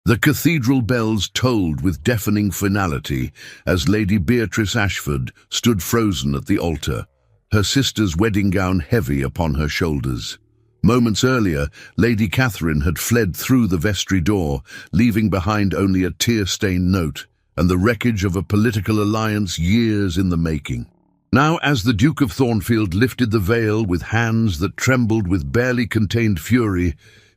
The cathedral bells tolled with deafening finality as Lady Beatrice Ashford stood frozen at the altar, her sister's wedding gown heavy upon her shoulders. Moments earlier, Lady Catherine had fled through the vestry door, leaving behind only a tear-stained note and the wreckage of a political alliance years in the making. Now, as the Duke of Thornfield lifted the veil with hands that trembled with barely contained fury,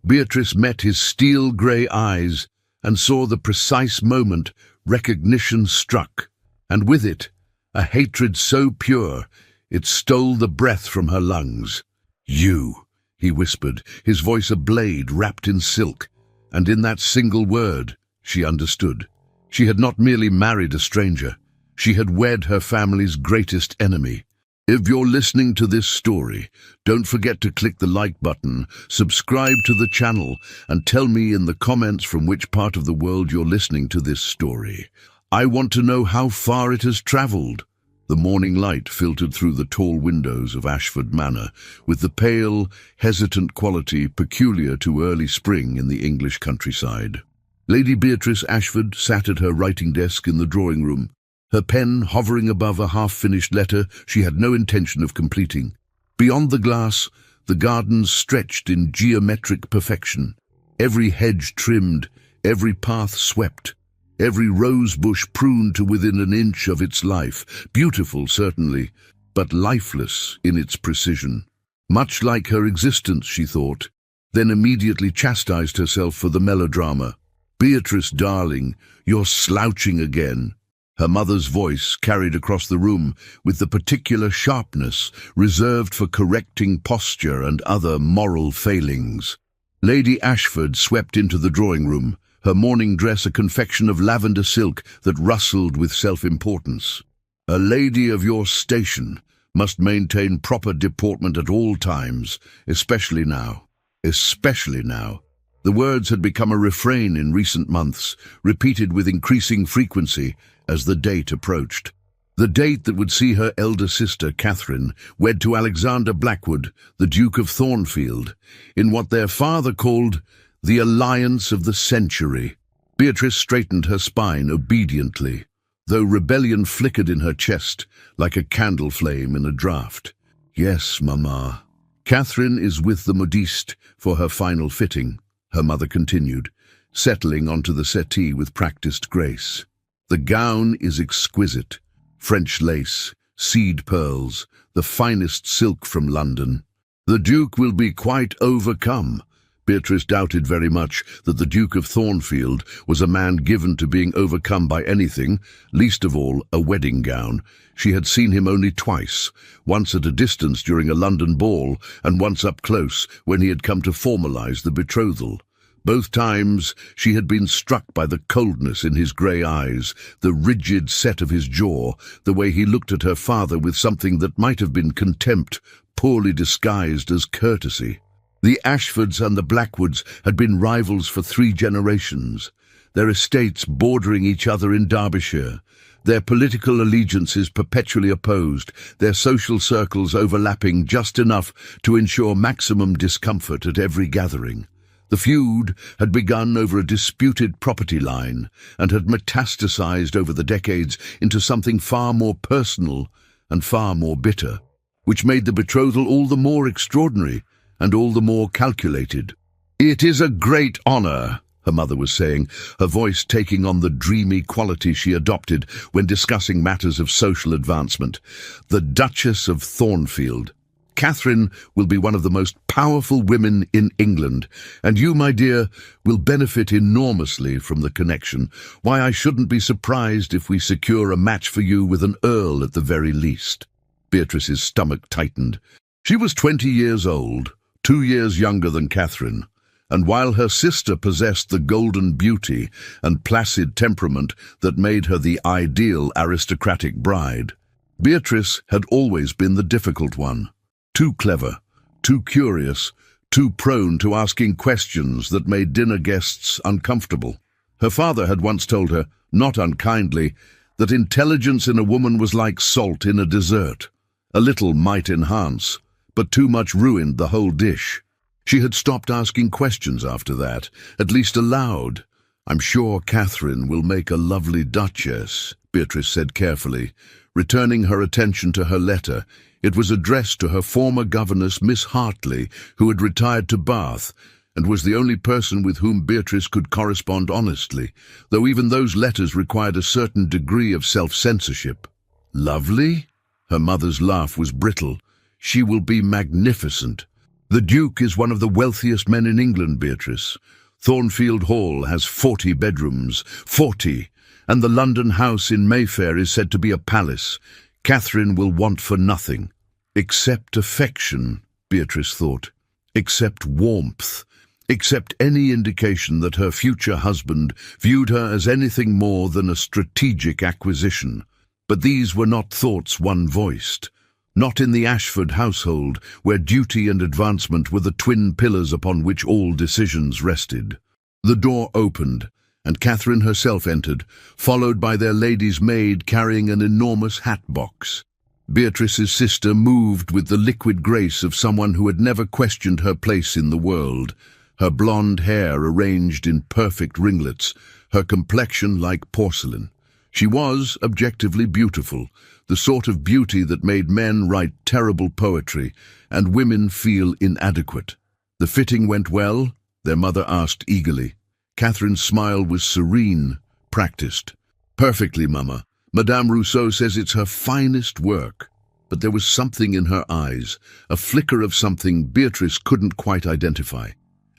Beatrice met his steel-grey eyes and saw the precise moment recognition struck, and with it, a hatred so pure it stole the breath from her lungs. "You," he whispered, his voice a blade wrapped in silk, and in that single word, she understood. She had not merely married a stranger, she had wed her family's greatest enemy. If you're listening to this story, don't forget to click the like button, subscribe to the channel, and tell me in the comments from which part of the world you're listening to this story. I want to know how far it has traveled. The morning light filtered through the tall windows of Ashford Manor, with the pale, hesitant quality peculiar to early spring in the English countryside. Lady Beatrice Ashford sat at her writing desk in the drawing room, her pen hovering above a half-finished letter she had no intention of completing. Beyond the glass, the gardens stretched in geometric perfection, every hedge trimmed, every path swept, every rose bush pruned to within an inch of its life, beautiful certainly, but lifeless in its precision. Much like her existence, she thought, then immediately chastised herself for the melodrama. "Beatrice, darling, you're slouching again." Her mother's voice carried across the room with the particular sharpness reserved for correcting posture and other moral failings. Lady Ashford swept into the drawing room, her morning dress a confection of lavender silk that rustled with self-importance. "A lady of your station must maintain proper deportment at all times, especially now. Especially now." The words had become a refrain in recent months, repeated with increasing frequency as the date approached. The date that would see her elder sister, Catherine, wed to Alexander Blackwood, the Duke of Thornfield, in what their father called the alliance of the century. Beatrice straightened her spine obediently, though rebellion flickered in her chest like a candle flame in a draught. "Yes, Mamma. Catherine is with the modiste for her final fitting," her mother continued, settling onto the settee with practiced grace. "The gown is exquisite, French lace, seed pearls, the finest silk from London. The Duke will be quite overcome." Beatrice doubted very much that the Duke of Thornfield was a man given to being overcome by anything, least of all a wedding gown. She had seen him only twice, once at a distance during a London ball, and once up close when he had come to formalize the betrothal. Both times she had been struck by the coldness in his grey eyes, the rigid set of his jaw, the way he looked at her father with something that might have been contempt, poorly disguised as courtesy. The Ashfords and the Blackwoods had been rivals for 3 generations, their estates bordering each other in Derbyshire, their political allegiances perpetually opposed, their social circles overlapping just enough to ensure maximum discomfort at every gathering. The feud had begun over a disputed property line and had metastasized over the decades into something far more personal and far more bitter, which made the betrothal all the more extraordinary and all the more calculated. "It is a great honor," her mother was saying, her voice taking on the dreamy quality she adopted when discussing matters of social advancement. "The Duchess of Thornfield. Catherine will be one of the most powerful women in England, and you, my dear, will benefit enormously from the connection. Why, I shouldn't be surprised if we secure a match for you with an earl at the very least." Beatrice's stomach tightened. She was 20 years old, 2 years younger than Catherine, and while her sister possessed the golden beauty and placid temperament that made her the ideal aristocratic bride, Beatrice had always been the difficult one. Too clever, too curious, too prone to asking questions that made dinner guests uncomfortable. Her father had once told her, not unkindly, that intelligence in a woman was like salt in a dessert. A little might enhance, but too much ruined the whole dish. She had stopped asking questions after that, at least aloud. "I'm sure Catherine will make a lovely duchess," Beatrice said carefully, returning her attention to her letter. It was addressed to her former governess, Miss Hartley, who had retired to Bath, and was the only person with whom Beatrice could correspond honestly, though even those letters required a certain degree of self-censorship. "Lovely?" Her mother's laugh was brittle. "She will be magnificent. The Duke is one of the wealthiest men in England, Beatrice. Thornfield Hall has 40 bedrooms, 40, and the London house in Mayfair is said to be a palace. Catherine will want for nothing. Except affection," Beatrice thought. "Except warmth. Except any indication that her future husband viewed her as anything more than a strategic acquisition." But these were not thoughts one voiced. Not in the Ashford household, where duty and advancement were the twin pillars upon which all decisions rested. The door opened, and Catherine herself entered, followed by their lady's maid carrying an enormous hat box. Beatrice's sister moved with the liquid grace of someone who had never questioned her place in the world, her blonde hair arranged in perfect ringlets, her complexion like porcelain. She was objectively beautiful, the sort of beauty that made men write terrible poetry and women feel inadequate. "The fitting went well?" their mother asked eagerly. Catherine's smile was serene, practiced. "Perfectly, Mama. Madame Rousseau says it's her finest work." But there was something in her eyes, a flicker of something Beatrice couldn't quite identify.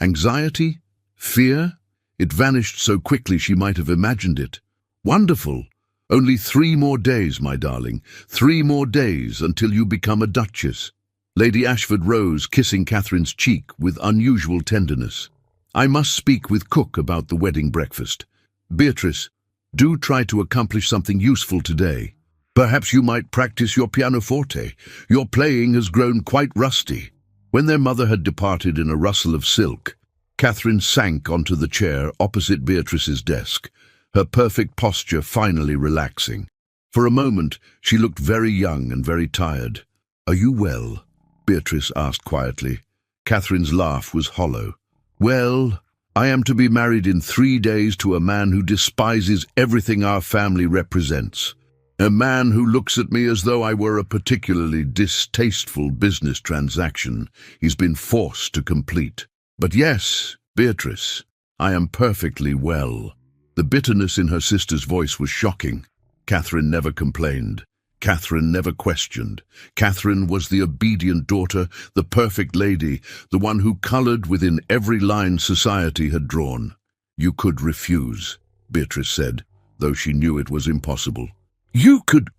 Anxiety? Fear? It vanished so quickly she might have imagined it. "Wonderful. Only 3 more days, my darling. 3 more days until you become a duchess." Lady Ashford rose, kissing Catherine's cheek with unusual tenderness. "I must speak with Cook about the wedding breakfast. Beatrice, do try to accomplish something useful today. Perhaps you might practice your pianoforte. Your playing has grown quite rusty." When their mother had departed in a rustle of silk, Catherine sank onto the chair opposite Beatrice's desk, her perfect posture finally relaxing. For a moment, she looked very young and very tired. "Are you well?" Beatrice asked quietly. Catherine's laugh was hollow. "Well, I am to be married in 3 days to a man who despises everything our family represents. A man who looks at me as though I were a particularly distasteful business transaction he's been forced to complete. But yes, Beatrice, I am perfectly well." The bitterness in her sister's voice was shocking. Catherine never complained. Catherine never questioned. Catherine was the obedient daughter, the perfect lady, the one who coloured within every line society had drawn. "You could refuse," Beatrice said, though she knew it was impossible. "You could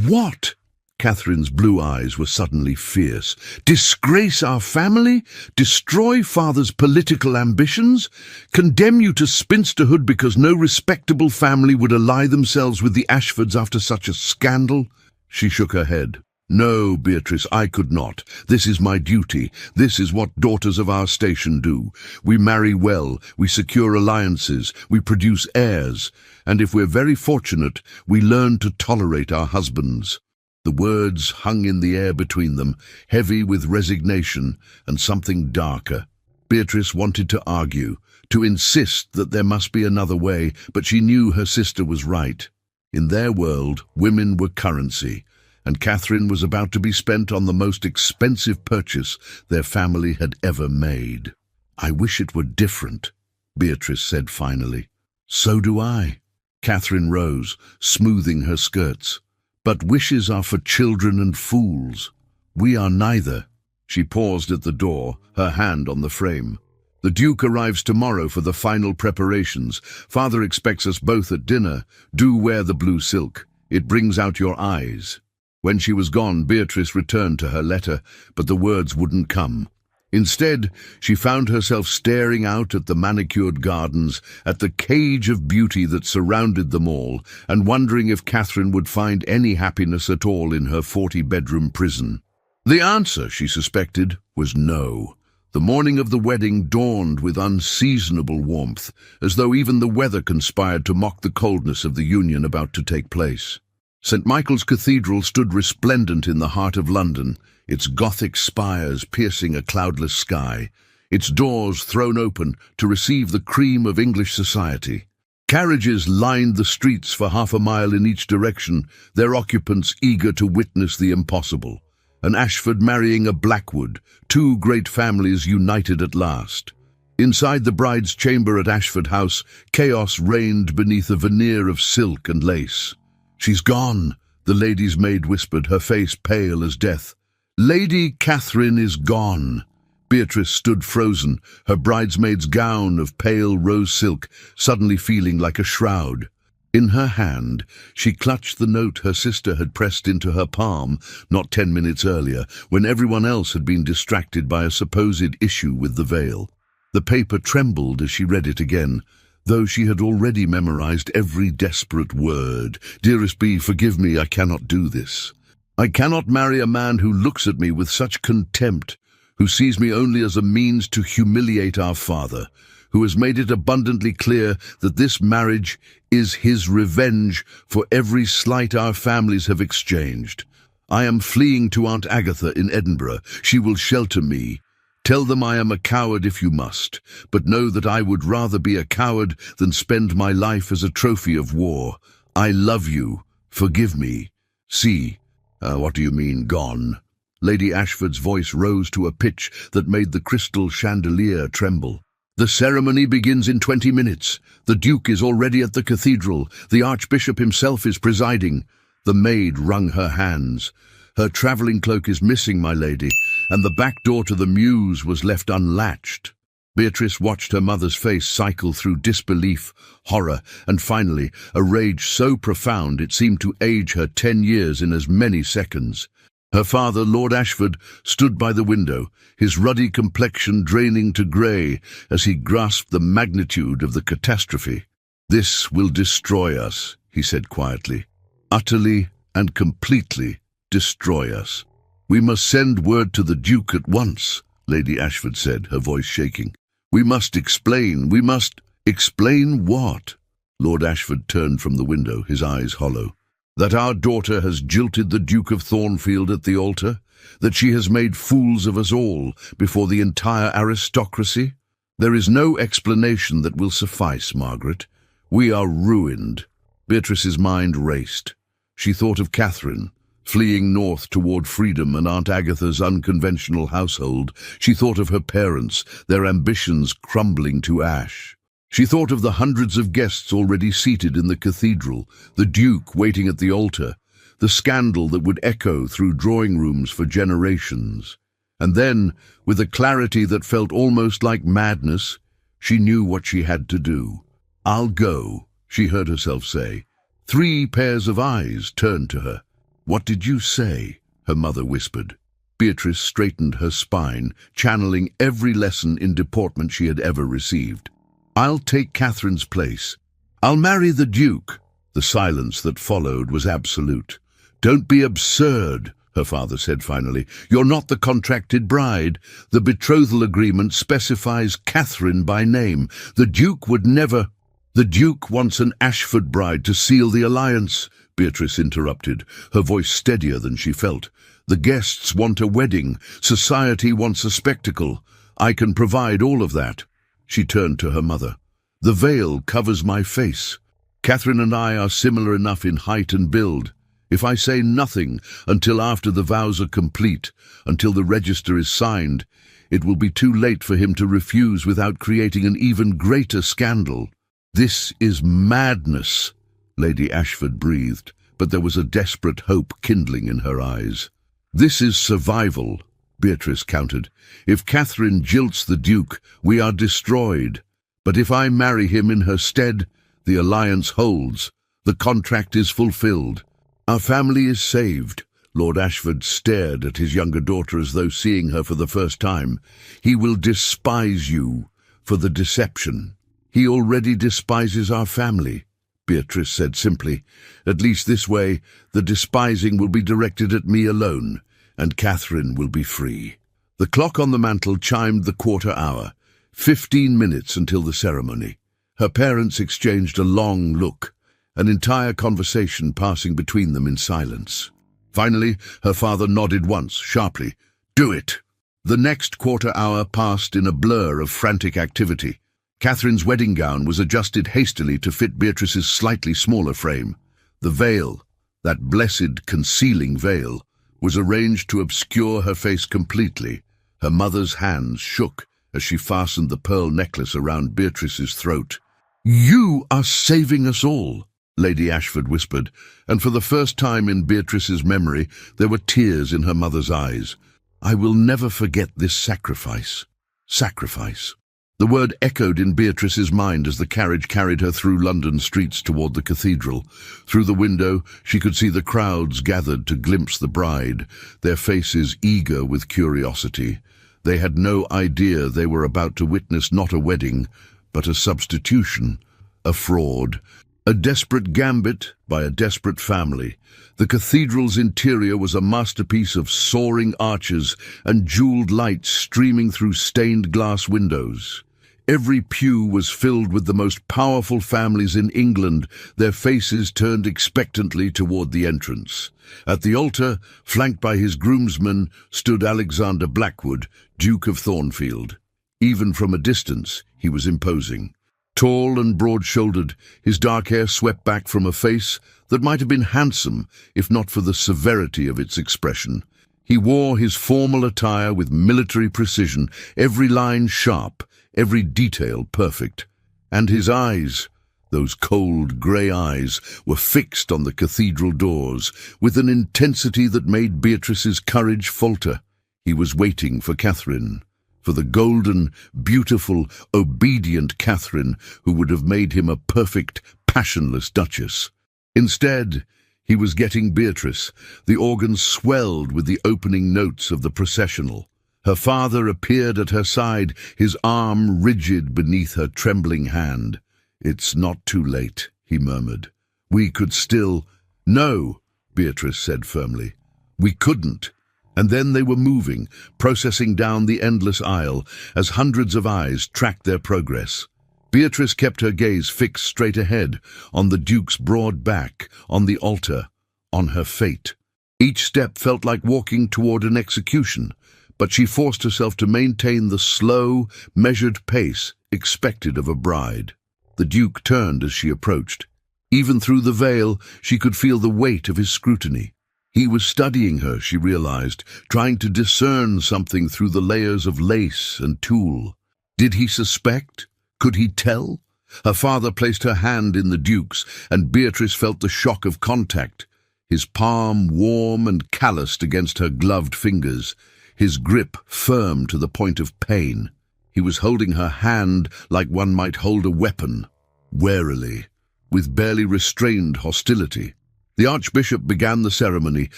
what?" Catherine's blue eyes were suddenly fierce. "Disgrace our family? Destroy father's political ambitions? Condemn you to spinsterhood because no respectable family would ally themselves with the Ashfords after such a scandal?" She shook her head. "No, Beatrice, I could not. This is my duty. This is what daughters of our station do. We marry well, we secure alliances, we produce heirs, and if we're very fortunate, we learn to tolerate our husbands." The words hung in the air between them, heavy with resignation and something darker. Beatrice wanted to argue, to insist that there must be another way, but she knew her sister was right. In their world, women were currency, and Catherine was about to be spent on the most expensive purchase their family had ever made. "I wish it were different," Beatrice said finally. "So do I." Catherine rose, smoothing her skirts. "But wishes are for children and fools. We are neither." She paused at the door, her hand on the frame. "The Duke arrives tomorrow for the final preparations. Father expects us both at dinner. Do wear the blue silk. It brings out your eyes." When she was gone, Beatrice returned to her letter, but the words wouldn't come. Instead, she found herself staring out at the manicured gardens, at the cage of beauty that surrounded them all, and wondering if Catherine would find any happiness at all in her 40-bedroom prison. The answer, she suspected, was no. The morning of the wedding dawned with unseasonable warmth, as though even the weather conspired to mock the coldness of the union about to take place. St. Michael's Cathedral stood resplendent in the heart of London, its Gothic spires piercing a cloudless sky. its doors thrown open to receive the cream of English society. Carriages lined the streets for half a mile in each direction, their occupants eager to witness the impossible. An Ashford marrying a Blackwood, two great families united at last. Inside the bride's chamber at Ashford House, chaos reigned beneath a veneer of silk and lace. "She's gone," the lady's maid whispered, her face pale as death. "Lady Catherine is gone." Beatrice stood frozen, her bridesmaid's gown of pale rose silk suddenly feeling like a shroud. In her hand, she clutched the note her sister had pressed into her palm not 10 minutes earlier, when everyone else had been distracted by a supposed issue with the veil. The paper trembled as she read it again, though she had already memorized every desperate word. "Dearest B, forgive me, I cannot do this. I cannot marry a man who looks at me with such contempt, who sees me only as a means to humiliate our father, who has made it abundantly clear that this marriage is his revenge for every slight our families have exchanged. I am fleeing to Aunt Agatha in Edinburgh. She will shelter me. Tell them I am a coward if you must, but know that I would rather be a coward than spend my life as a trophy of war. I love you. Forgive me. See." What do you mean, gone?" Lady Ashford's voice rose to a pitch that made the crystal chandelier tremble. "The ceremony begins in 20 minutes. The Duke is already at the cathedral. The Archbishop himself is presiding." The maid wrung her hands. "Her travelling cloak is missing, my lady, and the back door to the mews was left unlatched." Beatrice watched her mother's face cycle through disbelief, horror, and finally a rage so profound it seemed to age her 10 years in as many seconds. Her father, Lord Ashford, stood by the window, his ruddy complexion draining to grey as he grasped the magnitude of the catastrophe. "This will destroy us," he said quietly. "Utterly and completely destroy us." "We must send word to the Duke at once," Lady Ashford said, her voice shaking. "We must explain. We must—" "Explain what?" Lord Ashford turned from the window, his eyes hollow. "That our daughter has jilted the Duke of Thornfield at the altar? That she has made fools of us all before the entire aristocracy? There is no explanation that will suffice, Margaret. We are ruined." Beatrice's mind raced. She thought of Catherine, fleeing north toward freedom and Aunt Agatha's unconventional household. She thought of her parents, their ambitions crumbling to ash. She thought of the hundreds of guests already seated in the cathedral, the Duke waiting at the altar, the scandal that would echo through drawing rooms for generations. And then, with a clarity that felt almost like madness, she knew what she had to do. "I'll go," she heard herself say. 3 pairs of eyes turned to her. "What did you say?" her mother whispered. Beatrice straightened her spine, channeling every lesson in deportment she had ever received. "I'll take Catherine's place. I'll marry the Duke." The silence that followed was absolute. "Don't be absurd," her father said finally. "You're not the contracted bride. The betrothal agreement specifies Catherine by name. The Duke would never—" "The Duke wants an Ashford bride to seal the alliance," Beatrice interrupted, her voice steadier than she felt. "The guests want a wedding. Society wants a spectacle. I can provide all of that." She turned to her mother. "The veil covers my face. Catherine and I are similar enough in height and build. If I say nothing until after the vows are complete, until the register is signed, it will be too late for him to refuse without creating an even greater scandal." "This is madness," Lady Ashford breathed, but there was a desperate hope kindling in her eyes. "This is survival," Beatrice countered. "If Catherine jilts the Duke, we are destroyed. But if I marry him in her stead, the alliance holds. The contract is fulfilled. Our family is saved." Lord Ashford stared at his younger daughter as though seeing her for the first time. "He will despise you for the deception." "He already despises our family," Beatrice said simply. "At least this way, the despising will be directed at me alone, and Catherine will be free." The clock on the mantel chimed the quarter hour. 15 minutes until the ceremony. Her parents exchanged a long look, an entire conversation passing between them in silence. Finally, her father nodded once, sharply. "Do it!" The next quarter hour passed in a blur of frantic activity. Catherine's wedding gown was adjusted hastily to fit Beatrice's slightly smaller frame. The veil, that blessed concealing veil, was arranged to obscure her face completely. Her mother's hands shook as she fastened the pearl necklace around Beatrice's throat. "You are saving us all," Lady Ashford whispered, and for the first time in Beatrice's memory there were tears in her mother's eyes. "I will never forget this sacrifice." Sacrifice. The word echoed in Beatrice's mind as the carriage carried her through London streets toward the cathedral. Through the window, she could see the crowds gathered to glimpse the bride, their faces eager with curiosity. They had no idea they were about to witness not a wedding, but a substitution, a fraud, a desperate gambit by a desperate family. The cathedral's interior was a masterpiece of soaring arches and jeweled lights streaming through stained glass windows. Every pew was filled with the most powerful families in England, their faces turned expectantly toward the entrance. At the altar, flanked by his groomsmen, stood Alexander Blackwood, Duke of Thornfield. Even from a distance, he was imposing. Tall and broad-shouldered, his dark hair swept back from a face that might have been handsome if not for the severity of its expression. He wore his formal attire with military precision, every line sharp, every detail perfect. And his eyes, those cold grey eyes, were fixed on the cathedral doors with an intensity that made Beatrice's courage falter. He was waiting for Catherine, for the golden, beautiful, obedient Catherine who would have made him a perfect, passionless duchess. Instead, he was getting Beatrice. The organ swelled with the opening notes of the processional. Her father appeared at her side, his arm rigid beneath her trembling hand. "It's not too late," he murmured. "We could still—" "No," Beatrice said firmly. "We couldn't." And then they were moving, processing down the endless aisle as hundreds of eyes tracked their progress. Beatrice kept her gaze fixed straight ahead, on the Duke's broad back, on the altar, on her fate. Each step felt like walking toward an execution, but she forced herself to maintain the slow, measured pace expected of a bride. The Duke turned as she approached. Even through the veil, she could feel the weight of his scrutiny. He was studying her, she realized, trying to discern something through the layers of lace and tulle. Did he suspect? Could he tell? Her father placed her hand in the Duke's, and Beatrice felt the shock of contact, his palm warm and calloused against her gloved fingers, his grip firm to the point of pain. He was holding her hand like one might hold a weapon, warily, with barely restrained hostility. The Archbishop began the ceremony,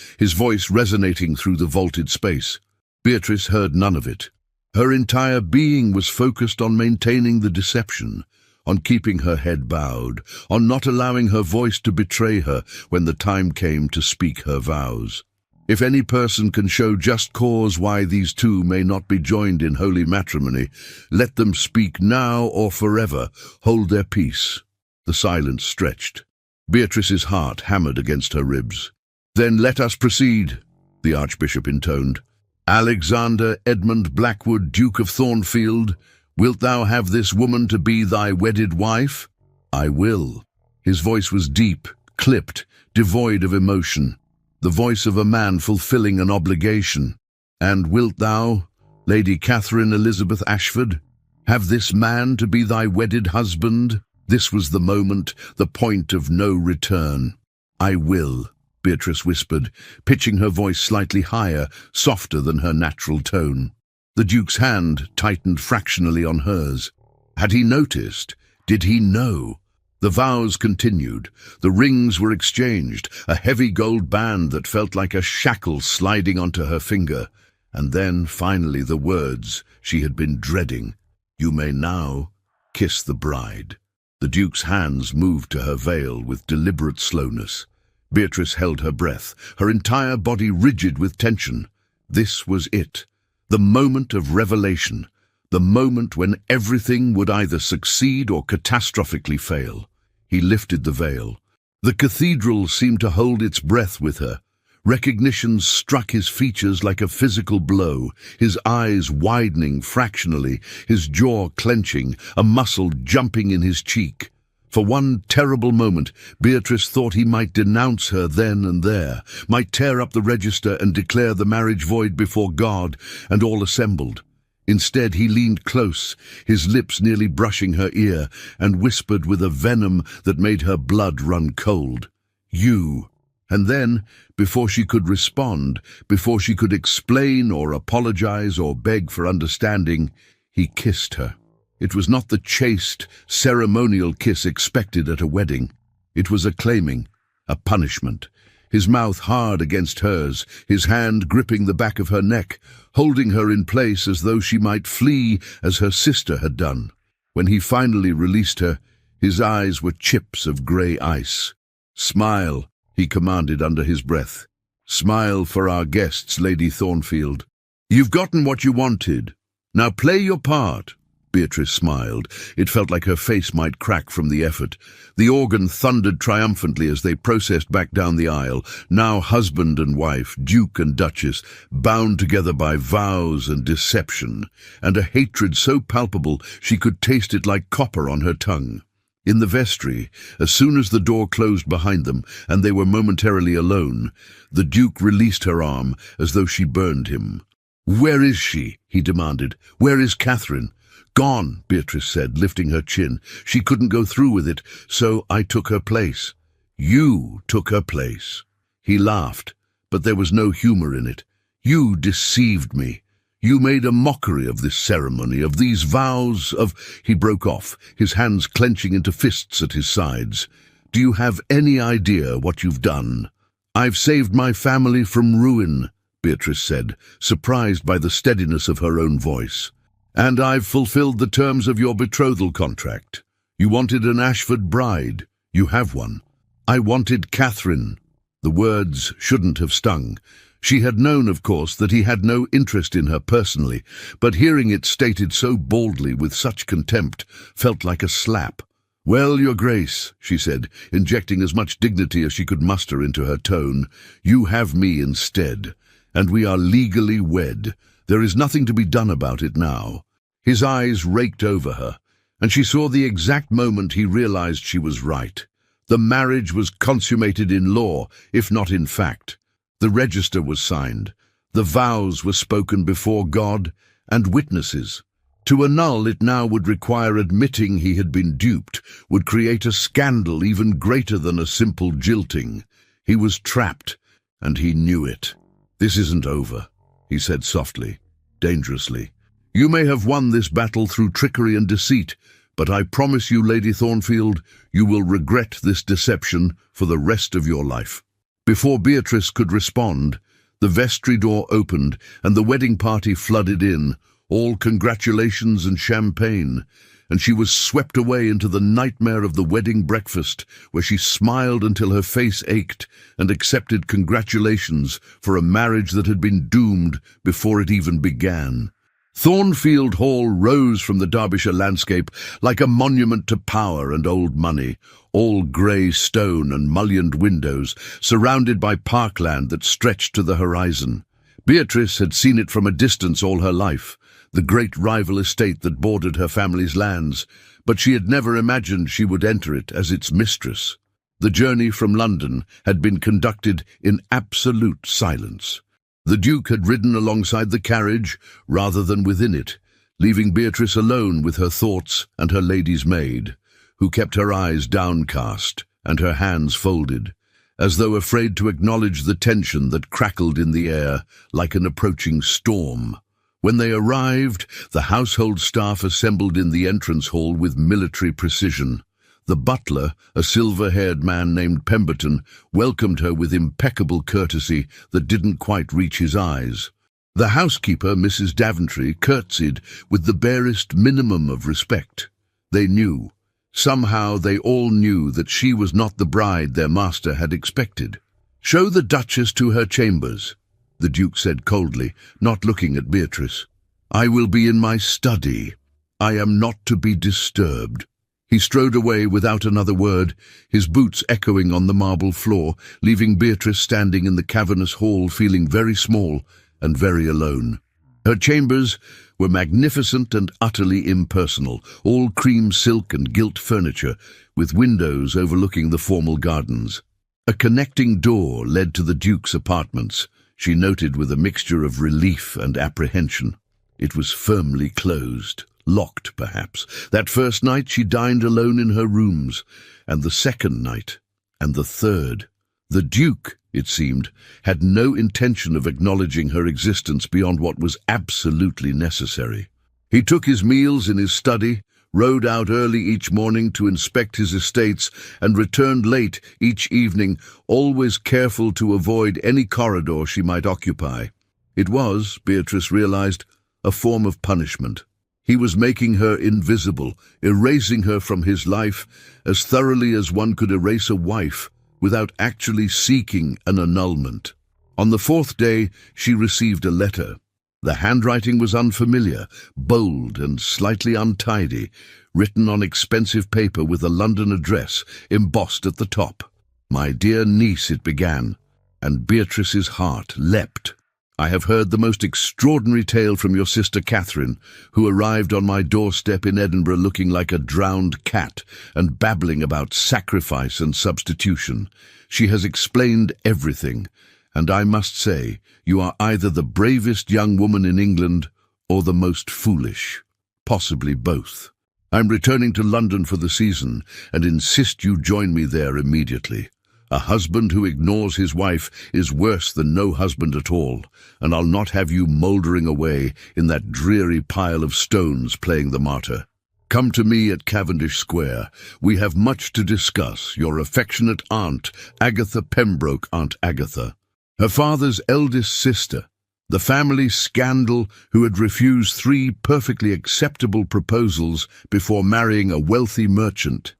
his voice resonating through the vaulted space. Beatrice heard none of it. Her entire being was focused on maintaining the deception, on keeping her head bowed, on not allowing her voice to betray her when the time came to speak her vows. If any person can show just cause why these two may not be joined in holy matrimony, let them speak now or forever, hold their peace. The silence stretched. Beatrice's heart hammered against her ribs. "Then let us proceed," the Archbishop intoned. "Alexander Edmund Blackwood, Duke of Thornfield, wilt thou have this woman to be thy wedded wife?" "I will." His voice was deep, clipped, devoid of emotion, the voice of a man fulfilling an obligation. "And wilt thou, Lady Catherine Elizabeth Ashford, have this man to be thy wedded husband?" This was the moment, the point of no return. "I will," Beatrice whispered, pitching her voice slightly higher, softer than her natural tone. The Duke's hand tightened fractionally on hers. Had he noticed? Did he know? The vows continued. The rings were exchanged, a heavy gold band that felt like a shackle sliding onto her finger. And then, finally, the words she had been dreading. "You may now kiss the bride." The Duke's hands moved to her veil with deliberate slowness. Beatrice held her breath, her entire body rigid with tension. This was it, the moment of revelation, the moment when everything would either succeed or catastrophically fail. He lifted the veil. The cathedral seemed to hold its breath with her, Recognition struck his features like a physical blow, his eyes widening fractionally, his jaw clenching, a muscle jumping in his cheek. For one terrible moment, Beatrice thought he might denounce her then and there, might tear up the register and declare the marriage void before God and all assembled. Instead, he leaned close, his lips nearly brushing her ear, and whispered with a venom that made her blood run cold. "You." And then, before she could respond, before she could explain or apologize or beg for understanding, he kissed her. It was not the chaste, ceremonial kiss expected at a wedding. It was a claiming, a punishment. His mouth hard against hers, his hand gripping the back of her neck, holding her in place as though she might flee as her sister had done. When he finally released her, his eyes were chips of grey ice. "Smile," he commanded under his breath. "Smile for our guests, Lady Thornfield. You've gotten what you wanted. Now play your part." Beatrice smiled. It felt like her face might crack from the effort. The organ thundered triumphantly as they processed back down the aisle, now husband and wife, duke and duchess, bound together by vows and deception, and a hatred so palpable she could taste it like copper on her tongue. In the vestry, as soon as the door closed behind them and they were momentarily alone, the duke released her arm as though she burned him. "Where is she?" he demanded. "Where is Catherine?" "Gone," Beatrice said, lifting her chin. "She couldn't go through with it, so I took her place." "You took her place." He laughed, but there was no humor in it. "You deceived me. You made a mockery of this ceremony, of these vows, of—" He broke off, his hands clenching into fists at his sides. "Do you have any idea what you've done?" "I've saved my family from ruin," Beatrice said, surprised by the steadiness of her own voice. "And I've fulfilled the terms of your betrothal contract. You wanted an Ashford bride. You have one. I wanted Catherine." The words shouldn't have stung. She had known, of course, that he had no interest in her personally, but hearing it stated so baldly with such contempt felt like a slap. "Well, Your Grace," she said, injecting as much dignity as she could muster into her tone, "you have me instead, and we are legally wed. There is nothing to be done about it now." His eyes raked over her, and she saw the exact moment he realized she was right. The marriage was consummated in law, if not in fact. The register was signed. The vows were spoken before God and witnesses. To annul it now would require admitting he had been duped, would create a scandal even greater than a simple jilting. He was trapped, and he knew it. "This isn't over," he said softly, dangerously. "You may have won this battle through trickery and deceit, but I promise you, Lady Thornfield, you will regret this deception for the rest of your life." Before Beatrice could respond, the vestry door opened and the wedding party flooded in, all congratulations and champagne, and she was swept away into the nightmare of the wedding breakfast, where she smiled until her face ached and accepted congratulations for a marriage that had been doomed before it even began. Thornfield Hall rose from the Derbyshire landscape like a monument to power and old money, all grey stone and mullioned windows, surrounded by parkland that stretched to the horizon. Beatrice had seen it from a distance all her life, the great rival estate that bordered her family's lands, but she had never imagined she would enter it as its mistress. The journey from London had been conducted in absolute silence. The Duke had ridden alongside the carriage rather than within it, leaving Beatrice alone with her thoughts and her lady's maid, who kept her eyes downcast and her hands folded, as though afraid to acknowledge the tension that crackled in the air like an approaching storm. When they arrived, the household staff assembled in the entrance hall with military precision. The butler, a silver-haired man named Pemberton, welcomed her with impeccable courtesy that didn't quite reach his eyes. The housekeeper, Mrs. Daventry, curtsied with the barest minimum of respect. They knew. Somehow they all knew that she was not the bride their master had expected. "Show the Duchess to her chambers," the Duke said coldly, not looking at Beatrice. "I will be in my study. I am not to be disturbed." He strode away without another word, his boots echoing on the marble floor, leaving Beatrice standing in the cavernous hall feeling very small and very alone. Her chambers were magnificent and utterly impersonal, all cream silk and gilt furniture, with windows overlooking the formal gardens. A connecting door led to the Duke's apartments, she noted with a mixture of relief and apprehension. It was firmly closed. Locked, perhaps. That first night she dined alone in her rooms, and the second night, and the third. The Duke, it seemed, had no intention of acknowledging her existence beyond what was absolutely necessary. He took his meals in his study, rode out early each morning to inspect his estates, and returned late each evening, always careful to avoid any corridor she might occupy. It was, Beatrice realized, a form of punishment. He was making her invisible, erasing her from his life as thoroughly as one could erase a wife without actually seeking an annulment. On the fourth day, she received a letter. The handwriting was unfamiliar, bold and slightly untidy, written on expensive paper with a London address embossed at the top. "My dear niece," it began, and Beatrice's heart leapt. "I have heard the most extraordinary tale from your sister Catherine, who arrived on my doorstep in Edinburgh looking like a drowned cat and babbling about sacrifice and substitution. She has explained everything, and I must say, you are either the bravest young woman in England or the most foolish, possibly both. I'm returning to London for the season and insist you join me there immediately. A husband who ignores his wife is worse than no husband at all, and I'll not have you mouldering away in that dreary pile of stones playing the martyr. Come to me at Cavendish Square. We have much to discuss. Your affectionate aunt, Agatha Pembroke, Aunt Agatha." Her father's eldest sister, the family scandal who had refused 3 perfectly acceptable proposals before marrying a wealthy merchant,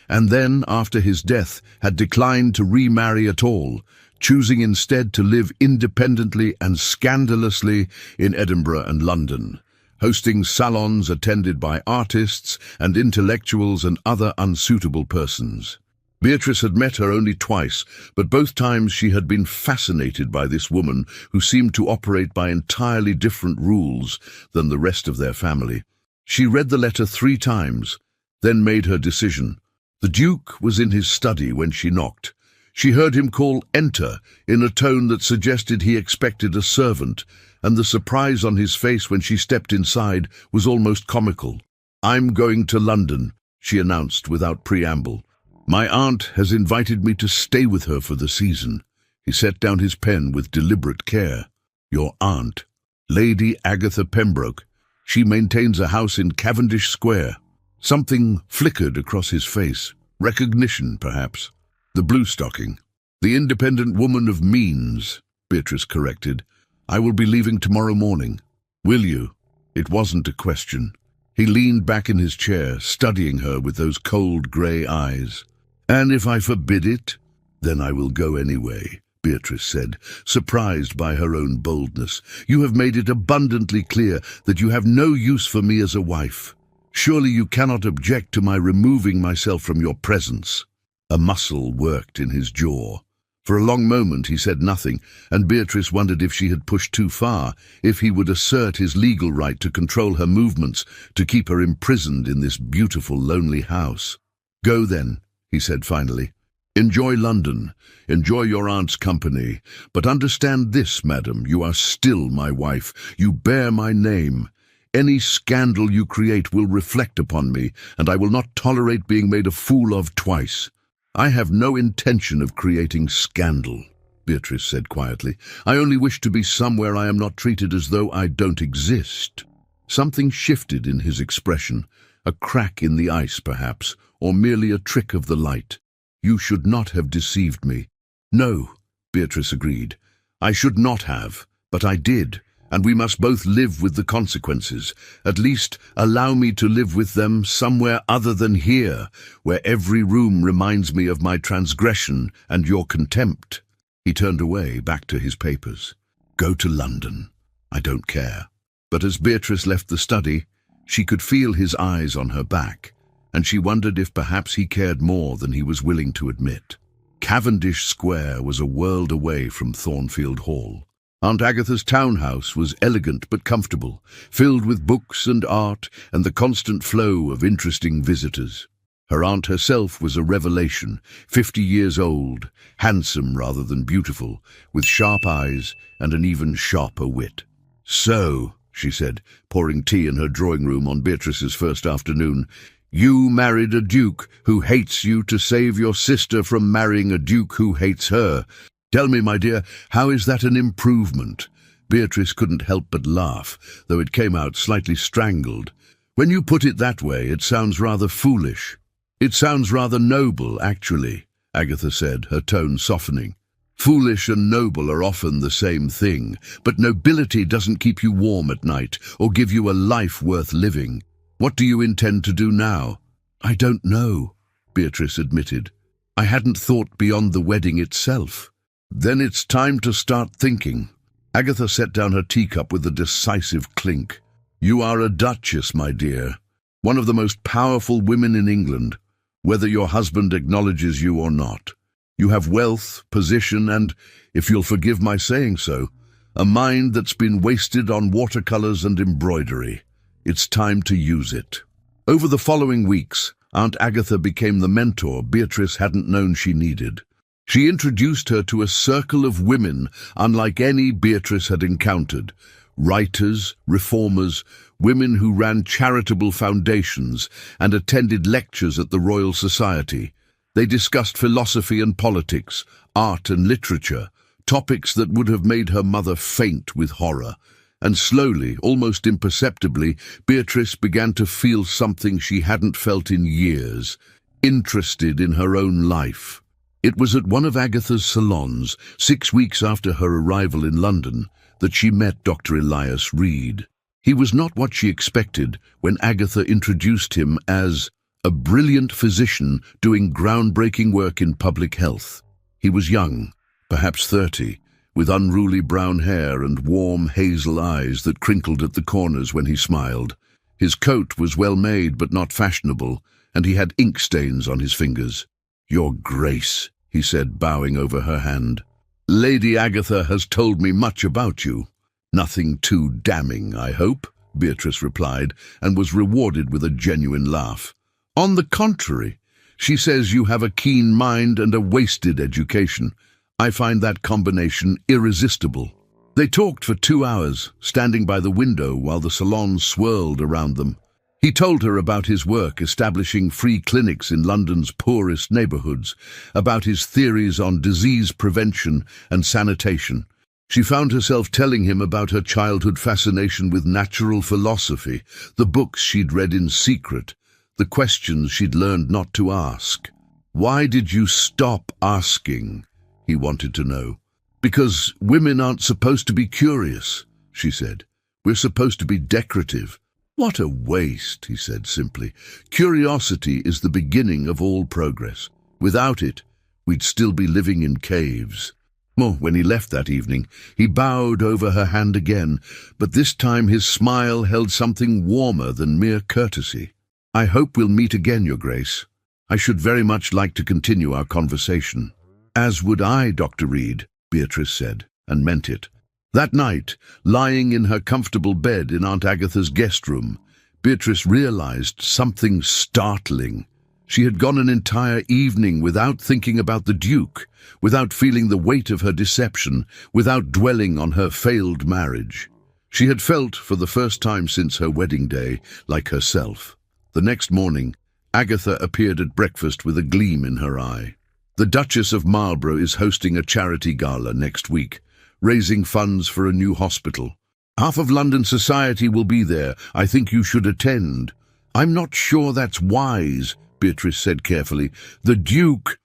and then, after his death, had declined to remarry at all, choosing instead to live independently and scandalously in Edinburgh and London, hosting salons attended by artists and intellectuals and other unsuitable persons. Beatrice had met her only twice, but both times she had been fascinated by this woman who seemed to operate by entirely different rules than the rest of their family. She read the letter 3 times, then made her decision. The Duke was in his study when she knocked. She heard him call "Enter" in a tone that suggested he expected a servant, and the surprise on his face when she stepped inside was almost comical. "I'm going to London," she announced without preamble. "My aunt has invited me to stay with her for the season." He set down his pen with deliberate care. "Your aunt, Lady Agatha Pembroke. She maintains a house in Cavendish Square." Something flickered across his face. Recognition, perhaps. "The blue-stocking. The independent woman of means," Beatrice corrected. "I will be leaving tomorrow morning." "Will you?" It wasn't a question. He leaned back in his chair, studying her with those cold grey eyes. "And if I forbid it, then I will go anyway," Beatrice said, surprised by her own boldness. "You have made it abundantly clear that you have no use for me as a wife. Surely you cannot object to my removing myself from your presence." A muscle worked in his jaw. For a long moment he said nothing, and Beatrice wondered if she had pushed too far, if he would assert his legal right to control her movements, to keep her imprisoned in this beautiful, lonely house. "Go then," he said finally. "Enjoy London, enjoy your aunt's company, but understand this, madam, you are still my wife, you bear my name. Any scandal you create will reflect upon me, and I will not tolerate being made a fool of twice." "I have no intention of creating scandal," Beatrice said quietly. "I only wish to be somewhere I am not treated as though I don't exist." Something shifted in his expression, a crack in the ice perhaps, or merely a trick of the light. "You should not have deceived me." "No," Beatrice agreed. "I should not have, but I did. And we must both live with the consequences. At least allow me to live with them somewhere other than here, where every room reminds me of my transgression and your contempt." He turned away, back to his papers. "Go to London. I don't care." But as Beatrice left the study, she could feel his eyes on her back, and she wondered if perhaps he cared more than he was willing to admit. Cavendish Square was a world away from Thornfield Hall. Aunt Agatha's townhouse was elegant but comfortable, filled with books and art and the constant flow of interesting visitors. Her aunt herself was a revelation, 50 years old, handsome rather than beautiful, with sharp eyes and an even sharper wit. "So," she said, pouring tea in her drawing-room on Beatrice's first afternoon, "you married a duke who hates you to save your sister from marrying a duke who hates her. Tell me, my dear, how is that an improvement?" Beatrice couldn't help but laugh, though it came out slightly strangled. "When you put it that way, it sounds rather foolish." "It sounds rather noble, actually," Agatha said, her tone softening. "Foolish and noble are often the same thing, but nobility doesn't keep you warm at night or give you a life worth living. What do you intend to do now?" "I don't know," Beatrice admitted. "I hadn't thought beyond the wedding itself." "Then it's time to start thinking." Agatha set down her teacup with a decisive clink. "You are a duchess, my dear, one of the most powerful women in England, whether your husband acknowledges you or not. You have wealth, position, and, if you'll forgive my saying so, a mind that's been wasted on watercolors and embroidery. It's time to use it." Over the following weeks, Aunt Agatha became the mentor Beatrice hadn't known she needed. She introduced her to a circle of women unlike any Beatrice had encountered: writers, reformers, women who ran charitable foundations and attended lectures at the Royal Society. They discussed philosophy and politics, art and literature, topics that would have made her mother faint with horror. And slowly, almost imperceptibly, Beatrice began to feel something she hadn't felt in years: interested in her own life. It was at one of Agatha's salons, 6 weeks after her arrival in London, that she met Dr. Elias Reed. He was not what she expected when Agatha introduced him as a brilliant physician doing groundbreaking work in public health. He was young, perhaps 30, with unruly brown hair and warm hazel eyes that crinkled at the corners when he smiled. His coat was well made but not fashionable, and he had ink stains on his fingers. "Your Grace," he said, bowing over her hand. "Lady Agatha has told me much about you." "Nothing too damning, I hope," Beatrice replied, and was rewarded with a genuine laugh. "On the contrary, she says you have a keen mind and a wasted education. I find that combination irresistible." They talked for 2 hours, standing by the window while the salon swirled around them. He told her about his work establishing free clinics in London's poorest neighbourhoods, about his theories on disease prevention and sanitation. She found herself telling him about her childhood fascination with natural philosophy, the books she'd read in secret, the questions she'd learned not to ask. "Why did you stop asking?" he wanted to know. "Because women aren't supposed to be curious," she said. "We're supposed to be decorative." "What a waste," he said simply. "Curiosity is the beginning of all progress. Without it, we'd still be living in caves." When he left that evening, he bowed over her hand again, but this time his smile held something warmer than mere courtesy. "I hope we'll meet again, Your Grace. I should very much like to continue our conversation." "As would I, Dr. Reed," Beatrice said, and meant it. That night, lying in her comfortable bed in Aunt Agatha's guest room, Beatrice realized something startling. She had gone an entire evening without thinking about the Duke, without feeling the weight of her deception, without dwelling on her failed marriage. She had felt, for the first time since her wedding day, like herself. The next morning, Agatha appeared at breakfast with a gleam in her eye. "The Duchess of Marlborough is hosting a charity gala next week, raising funds for a new hospital. Half of London society will be there. I think you should attend." "I'm not sure that's wise," Beatrice said carefully. The Duke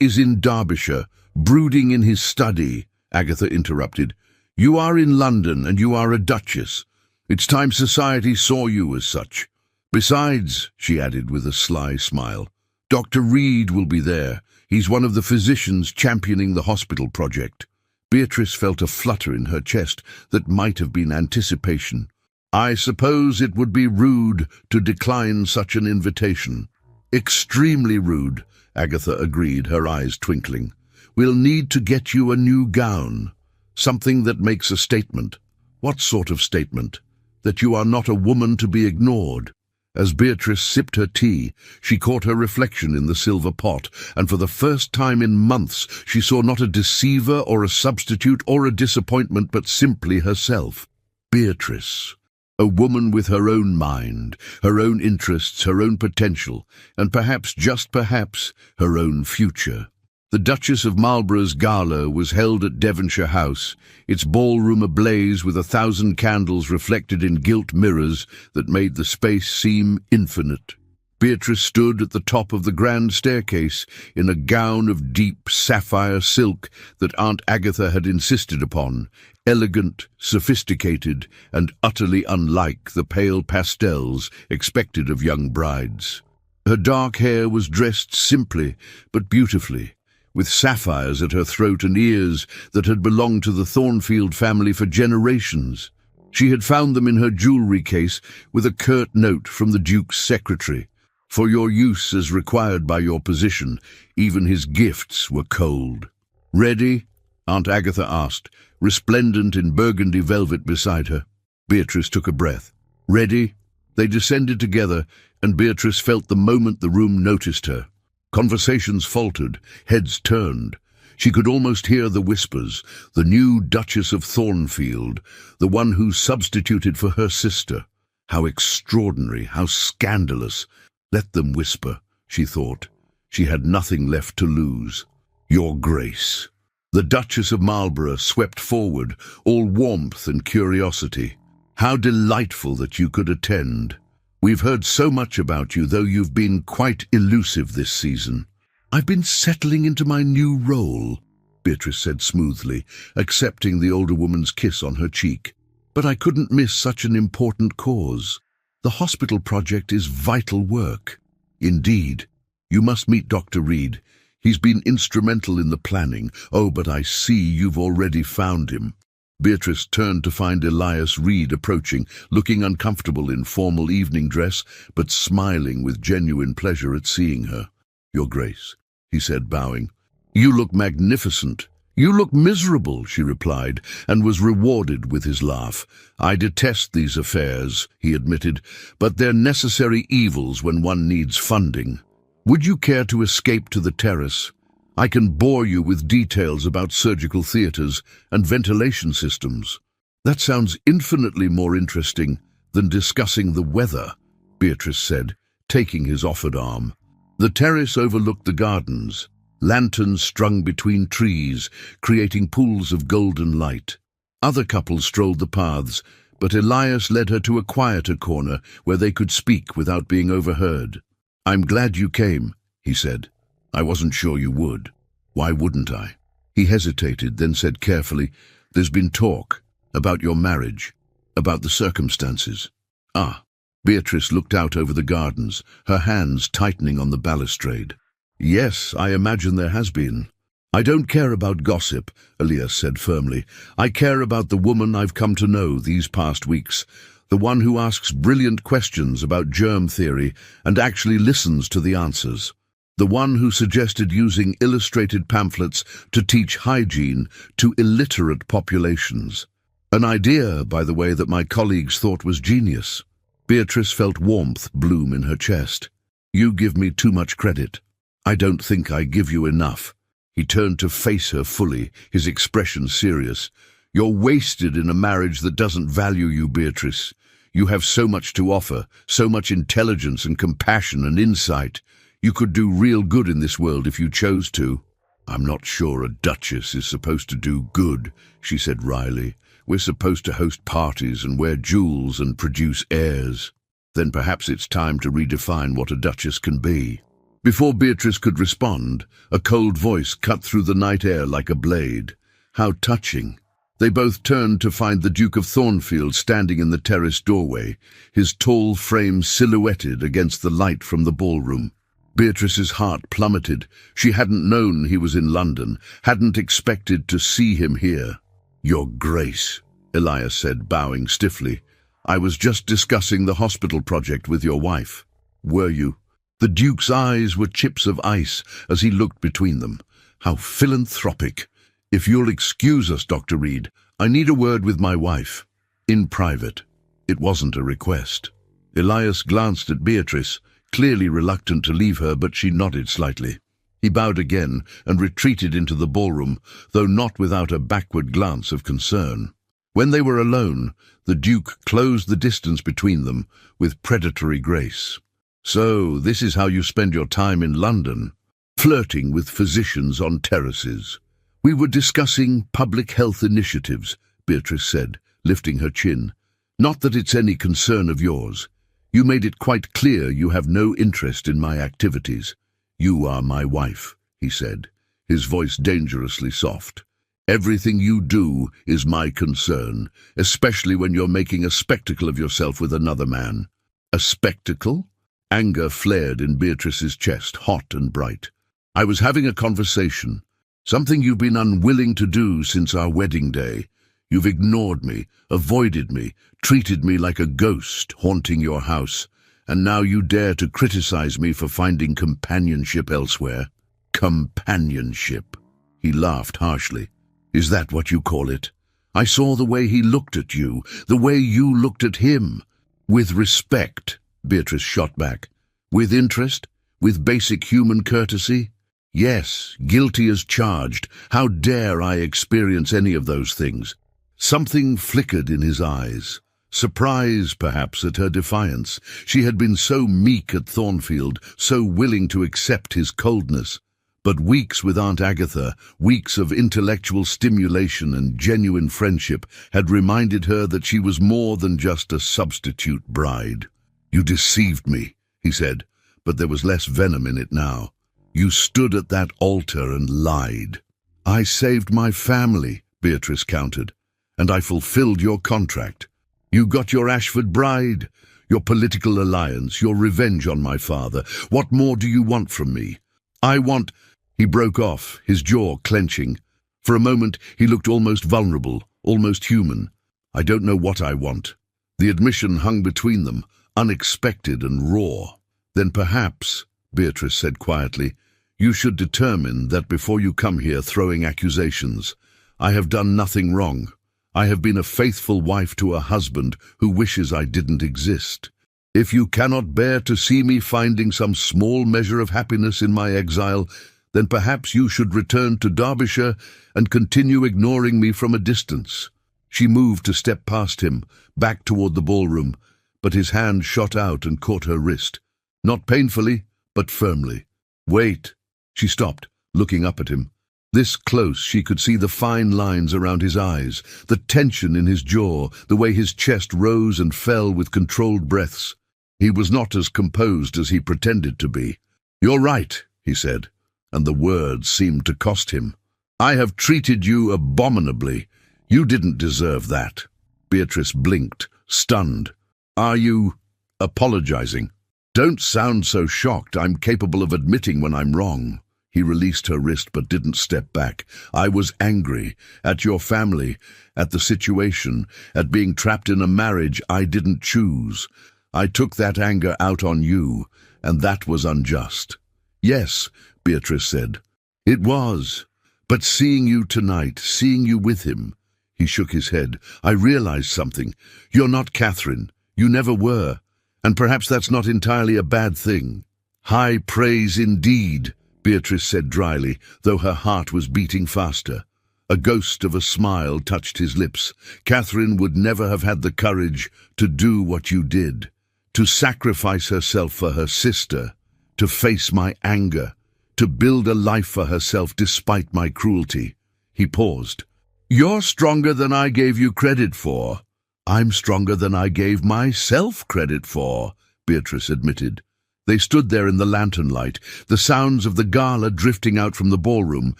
is in Derbyshire, brooding in his study," Agatha interrupted. "You are in London and you are a duchess. It's time society saw you as such. Besides," she added with a sly smile, "Dr. Reed will be there. He's one of the physicians championing the hospital project." Beatrice felt a flutter in her chest that might have been anticipation. I suppose it would be rude to decline such an invitation. Extremely rude, Agatha agreed, her eyes twinkling. We'll need to get you a new gown. Something that makes a statement. What sort of statement? That you are not a woman to be ignored. As Beatrice sipped her tea, she caught her reflection in the silver pot, and for the first time in months she saw not a deceiver or a substitute or a disappointment, but simply herself. Beatrice. A woman with her own mind, her own interests, her own potential, and perhaps, just perhaps, her own future. The Duchess of Marlborough's gala was held at Devonshire House, its ballroom ablaze with 1,000 candles reflected in gilt mirrors that made the space seem infinite. Beatrice stood at the top of the grand staircase in a gown of deep sapphire silk that Aunt Agatha had insisted upon, elegant, sophisticated, and utterly unlike the pale pastels expected of young brides. Her dark hair was dressed simply but beautifully, with sapphires at her throat and ears that had belonged to the Thornfield family for generations. She had found them in her jewellery case with a curt note from the Duke's secretary. For your use as required by your position, even his gifts were cold. Ready? Aunt Agatha asked, resplendent in burgundy velvet beside her. Beatrice took a breath. Ready? They descended together, and Beatrice felt the moment the room noticed her. Conversations faltered, heads turned. She could almost hear the whispers, the new Duchess of Thornfield, the one who substituted for her sister. How extraordinary, how scandalous. Let them whisper, she thought. She had nothing left to lose. Your Grace. The Duchess of Marlborough swept forward, all warmth and curiosity. How delightful that you could attend. We've heard so much about you, though you've been quite elusive this season. I've been settling into my new role, Beatrice said smoothly, accepting the older woman's kiss on her cheek. But I couldn't miss such an important cause. The hospital project is vital work. Indeed. You must meet Dr. Reed. He's been instrumental in the planning. Oh, but I see you've already found him. Beatrice turned to find Elias Reed approaching, looking uncomfortable in formal evening dress, but smiling with genuine pleasure at seeing her. Your Grace, he said, bowing. You look magnificent. You look miserable, she replied, and was rewarded with his laugh. I detest these affairs, he admitted, but they're necessary evils when one needs funding. Would you care to escape to the terrace? I can bore you with details about surgical theatres and ventilation systems. That sounds infinitely more interesting than discussing the weather, Beatrice said, taking his offered arm. The terrace overlooked the gardens, lanterns strung between trees, creating pools of golden light. Other couples strolled the paths, but Elias led her to a quieter corner where they could speak without being overheard. I'm glad you came, he said. I wasn't sure you would. Why wouldn't I? He hesitated, then said carefully, There's been talk about your marriage, about the circumstances. Ah. Beatrice looked out over the gardens, her hands tightening on the balustrade. Yes, I imagine there has been. I don't care about gossip, Elias said firmly. I care about the woman I've come to know these past weeks, the one who asks brilliant questions about germ theory and actually listens to the answers. The one who suggested using illustrated pamphlets to teach hygiene to illiterate populations. An idea, by the way, that my colleagues thought was genius. Beatrice felt warmth bloom in her chest. You give me too much credit. I don't think I give you enough. He turned to face her fully, his expression serious. You're wasted in a marriage that doesn't value you, Beatrice. You have so much to offer, so much intelligence and compassion and insight. You could do real good in this world if you chose to. I'm not sure a duchess is supposed to do good, she said wryly. We're supposed to host parties and wear jewels and produce heirs. Then perhaps it's time to redefine what a duchess can be. Before Beatrice could respond, a cold voice cut through the night air like a blade. How touching. They both turned to find the Duke of Thornfield standing in the terrace doorway, his tall frame silhouetted against the light from the ballroom. Beatrice's heart plummeted. She hadn't known he was in London, hadn't expected to see him here. Your Grace, Elias said, bowing stiffly. I was just discussing the hospital project with your wife. Were you? The Duke's eyes were chips of ice as he looked between them. How philanthropic. If you'll excuse us, Dr. Reed, I need a word with my wife. In private. It wasn't a request. Elias glanced at Beatrice, clearly reluctant to leave her, but she nodded slightly. He bowed again and retreated into the ballroom, though not without a backward glance of concern. When they were alone, the Duke closed the distance between them with predatory grace. So, this is how you spend your time in London, flirting with physicians on terraces. We were discussing public health initiatives, Beatrice said, lifting her chin. Not that it's any concern of yours. You made it quite clear you have no interest in my activities. You are my wife, he said, his voice dangerously soft. Everything you do is my concern, especially when you're making a spectacle of yourself with another man. A spectacle? Anger flared in Beatrice's chest, hot and bright. I was having a conversation. Something you've been unwilling to do since our wedding day. You've ignored me, avoided me, treated me like a ghost haunting your house, and now you dare to criticize me for finding companionship elsewhere. Companionship. He laughed harshly. Is that what you call it? I saw the way he looked at you, the way you looked at him. With respect, Beatrice shot back. With interest? With basic human courtesy? Yes, guilty as charged. How dare I experience any of those things? Something flickered in his eyes. Surprise, perhaps, at her defiance. She had been so meek at Thornfield, so willing to accept his coldness. But weeks with Aunt Agatha, weeks of intellectual stimulation and genuine friendship, had reminded her that she was more than just a substitute bride. You deceived me, he said, but there was less venom in it now. You stood at that altar and lied. I saved my family, Beatrice countered, and I fulfilled your contract. You got your Ashford bride, your political alliance, your revenge on my father. What more do you want from me? I want... He broke off, his jaw clenching. For a moment, he looked almost vulnerable, almost human. I don't know what I want. The admission hung between them, unexpected and raw. Then perhaps, Beatrice said quietly, you should determine that before you come here throwing accusations. I have done nothing wrong. I have been a faithful wife to a husband who wishes I didn't exist. If you cannot bear to see me finding some small measure of happiness in my exile, then perhaps you should return to Derbyshire and continue ignoring me from a distance. She moved to step past him, back toward the ballroom, but his hand shot out and caught her wrist. Not painfully, but firmly. Wait. She stopped, looking up at him. This close, she could see the fine lines around his eyes, the tension in his jaw, the way his chest rose and fell with controlled breaths. He was not as composed as he pretended to be. You're right, he said, and the words seemed to cost him. I have treated you abominably. You didn't deserve that. Beatrice blinked, stunned. Are you apologizing? Don't sound so shocked. I'm capable of admitting when I'm wrong. He released her wrist but didn't step back. I was angry at your family, at the situation, at being trapped in a marriage I didn't choose. I took that anger out on you, and that was unjust. Yes, Beatrice said. It was. But seeing you tonight, seeing you with him, he shook his head. I realized something. You're not Catherine. You never were. And perhaps that's not entirely a bad thing. High praise indeed, Beatrice said dryly, though her heart was beating faster. A ghost of a smile touched his lips. Catherine would never have had the courage to do what you did, to sacrifice herself for her sister, to face my anger, to build a life for herself despite my cruelty. He paused. You're stronger than I gave you credit for. I'm stronger than I gave myself credit for, Beatrice admitted. They stood there in the lantern light, the sounds of the gala drifting out from the ballroom,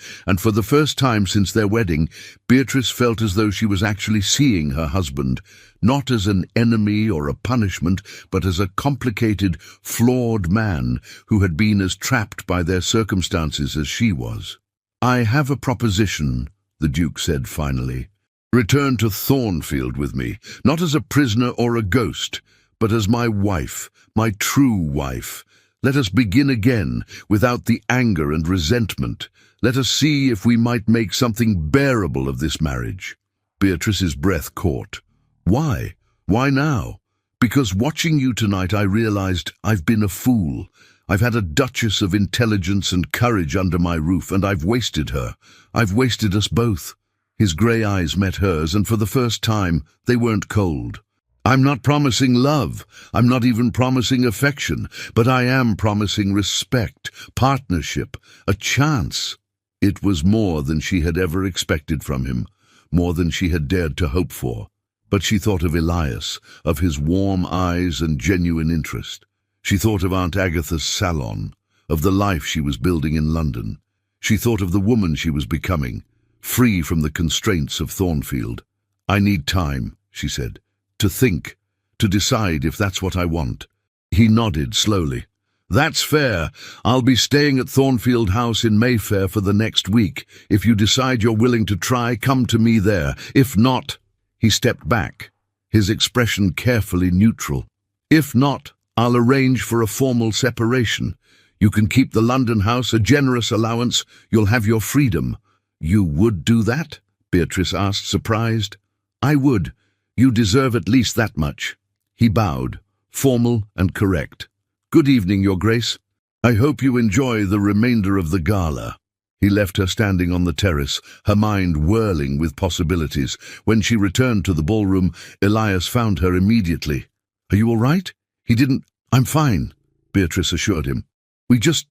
and for the first time since their wedding, Beatrice felt as though she was actually seeing her husband, not as an enemy or a punishment, but as a complicated, flawed man who had been as trapped by their circumstances as she was. I have a proposition, the Duke said finally. Return to Thornfield with me, not as a prisoner or a ghost, but as my wife, my true wife. Let us begin again, without the anger and resentment. Let us see if we might make something bearable of this marriage." Beatrice's breath caught. "Why? Why now?" "Because watching you tonight I realized I've been a fool. I've had a duchess of intelligence and courage under my roof, and I've wasted her. I've wasted us both." His grey eyes met hers, and for the first time they weren't cold. "I'm not promising love. I'm not even promising affection, but I am promising respect, partnership, a chance." It was more than she had ever expected from him, more than she had dared to hope for. But she thought of Elias, of his warm eyes and genuine interest. She thought of Aunt Agatha's salon, of the life she was building in London. She thought of the woman she was becoming, free from the constraints of Thornfield. "I need time," she said, "to think, to decide if that's what I want." He nodded slowly. "That's fair. I'll be staying at Thornfield House in Mayfair for the next week. If you decide you're willing to try, come to me there. If not—" He stepped back, his expression carefully neutral. "If not, I'll arrange for a formal separation. You can keep the London house, a generous allowance. You'll have your freedom." "You would do that?" Beatrice asked, surprised. "I would. You deserve at least that much." He bowed, formal and correct. "Good evening, Your Grace. I hope you enjoy the remainder of the gala." He left her standing on the terrace, her mind whirling with possibilities. When she returned to the ballroom, Elias found her immediately. "Are you all right?" He didn't. "I'm fine," Beatrice assured him. "We just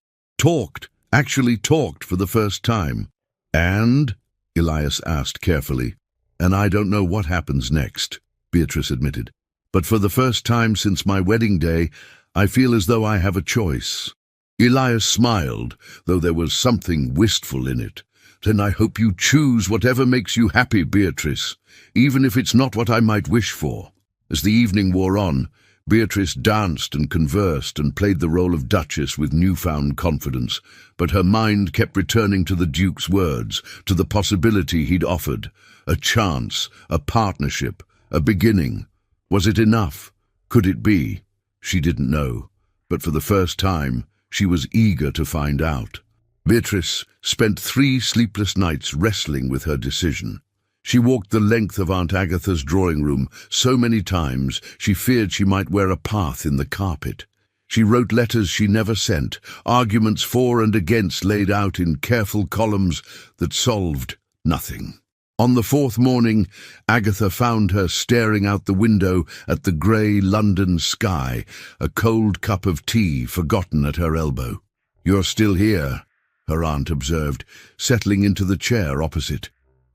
actually talked for the first time." "And?" Elias asked carefully. "And I don't know what happens next," Beatrice admitted. "But for the first time since my wedding day, I feel as though I have a choice." Elias smiled, though there was something wistful in it. "Then I hope you choose whatever makes you happy, Beatrice, even if it's not what I might wish for." As the evening wore on, Beatrice danced and conversed and played the role of Duchess with newfound confidence, but her mind kept returning to the Duke's words, to the possibility he'd offered. A chance, a partnership, a beginning. Was it enough? Could it be? She didn't know, but for the first time, she was eager to find out. Beatrice spent 3 sleepless nights wrestling with her decision. She walked the length of Aunt Agatha's drawing room so many times she feared she might wear a path in the carpet. She wrote letters she never sent, arguments for and against laid out in careful columns that solved nothing. On the 4th morning, Agatha found her staring out the window at the grey London sky, a cold cup of tea forgotten at her elbow. "You're still here," her aunt observed, settling into the chair opposite.